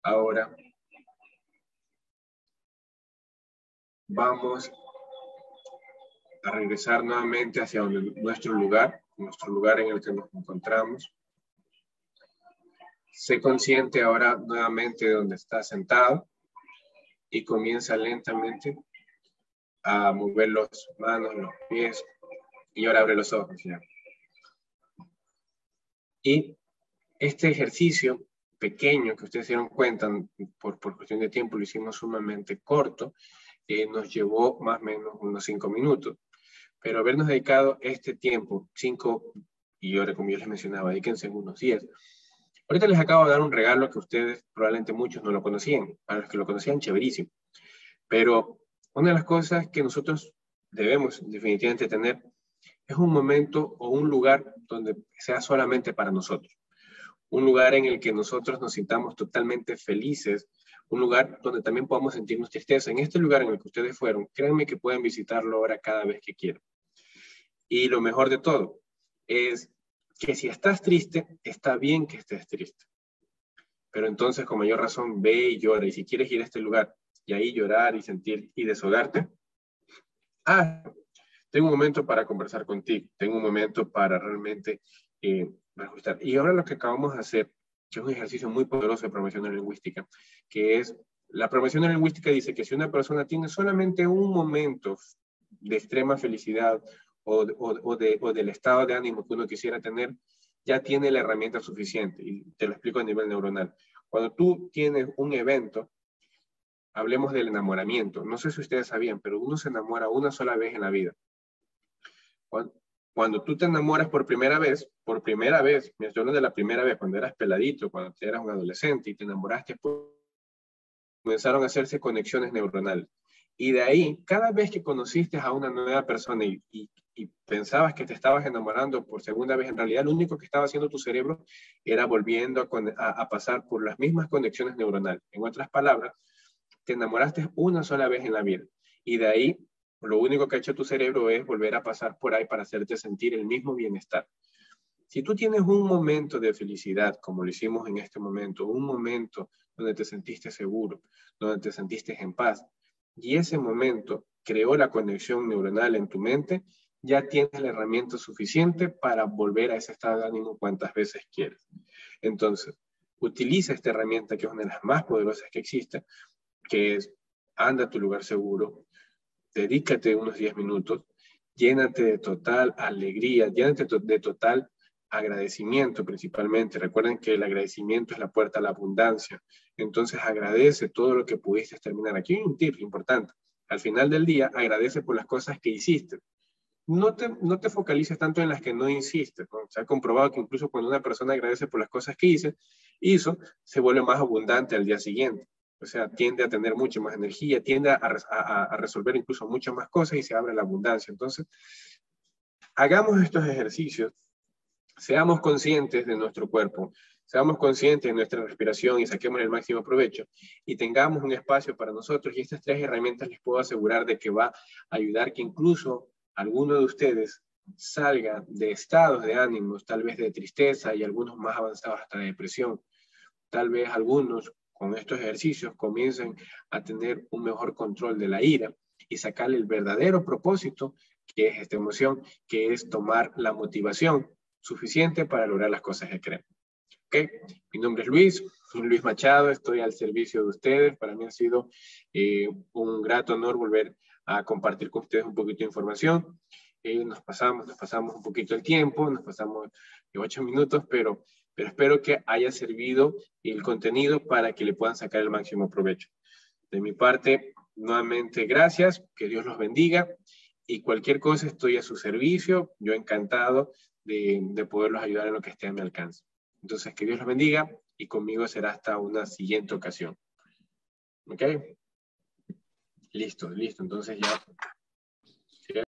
Ahora vamos a regresar nuevamente hacia nuestro lugar en el que nos encontramos. Sé consciente ahora nuevamente de donde estás sentado y comienza lentamente a mover las manos, los pies, y ahora abre los ojos ya. Y este ejercicio pequeño que ustedes se dieron cuenta, por cuestión de tiempo lo hicimos sumamente corto, nos llevó más o menos unos 5 minutos. Pero habernos dedicado este tiempo, 5, y ahora como yo les mencionaba, dedíquense unos 10. Ahorita les acabo de dar un regalo que ustedes, probablemente muchos no lo conocían. A los que lo conocían, chéverísimo. Pero una de las cosas que nosotros debemos definitivamente tener es un momento o un lugar donde sea solamente para nosotros. Un lugar en el que nosotros nos sintamos totalmente felices, un lugar donde también podamos sentirnos tristeza. En este lugar en el que ustedes fueron, créanme que pueden visitarlo ahora cada vez que quieran. Y lo mejor de todo es que si estás triste, está bien que estés triste. Pero entonces, con mayor razón, ve y llora. Y si quieres ir a este lugar y ahí llorar y sentir y desahogarte, tengo un momento para conversar contigo. Tengo un momento para realmente ajustar. Y ahora lo que acabamos de hacer, que es un ejercicio muy poderoso de programación neurolingüística, que es, la programación neurolingüística dice que si una persona tiene solamente un momento de extrema felicidad o del estado de ánimo que uno quisiera tener, ya tiene la herramienta suficiente. Y te lo explico a nivel neuronal. Cuando tú tienes un evento, hablemos del enamoramiento. No sé si ustedes sabían, pero uno se enamora una sola vez en la vida. Cuando tú te enamoras por primera vez, me estoy hablando de la primera vez, cuando eras peladito, cuando eras un adolescente y te enamoraste, comenzaron a hacerse conexiones neuronales. Y de ahí, cada vez que conociste a una nueva persona y pensabas que te estabas enamorando por segunda vez, en realidad lo único que estaba haciendo tu cerebro era volviendo a pasar por las mismas conexiones neuronales. En otras palabras, te enamoraste una sola vez en la vida. Y de ahí, lo único que ha hecho tu cerebro es volver a pasar por ahí para hacerte sentir el mismo bienestar. Si tú tienes un momento de felicidad, como lo hicimos en este momento, un momento donde te sentiste seguro, donde te sentiste en paz, y ese momento creó la conexión neuronal en tu mente, ya tienes la herramienta suficiente para volver a ese estado de ánimo cuantas veces quieras. Entonces, utiliza esta herramienta que es una de las más poderosas que existe, que es, anda a tu lugar seguro, dedícate unos 10 minutos, llénate de total alegría, llénate de total agradecimiento principalmente. Recuerden que el agradecimiento es la puerta a la abundancia. Entonces agradece todo lo que pudiste terminar. Aquí hay un tip importante. Al final del día, agradece por las cosas que hiciste. No te focalices tanto en las que no hiciste, ¿no? Se ha comprobado que incluso cuando una persona agradece por las cosas que hizo, se vuelve más abundante al día siguiente. O sea, tiende a tener mucha más energía, tiende a resolver incluso muchas más cosas y se abre la abundancia. Entonces, hagamos estos ejercicios, seamos conscientes de nuestro cuerpo, seamos conscientes de nuestra respiración y saquemos el máximo provecho y tengamos un espacio para nosotros. Y estas 3 herramientas les puedo asegurar de que va a ayudar que incluso alguno de ustedes salga de estados de ánimos, tal vez de tristeza y algunos más avanzados hasta de depresión. Tal vez algunos con estos ejercicios comiencen a tener un mejor control de la ira y sacarle el verdadero propósito, que es esta emoción, que es tomar la motivación suficiente para lograr las cosas que queremos. ¿Okay? Mi nombre es Luis Machado, estoy al servicio de ustedes. Para mí ha sido un grato honor volver a compartir con ustedes un poquito de información. Nos pasamos un poquito el tiempo, nos pasamos 8 minutos, pero espero que haya servido el contenido para que le puedan sacar el máximo provecho. De mi parte, nuevamente gracias, que Dios los bendiga y cualquier cosa estoy a su servicio, yo encantado de poderlos ayudar en lo que esté a mi alcance. Entonces, que Dios los bendiga y conmigo será hasta una siguiente ocasión. ¿Ok? Listo. Entonces ya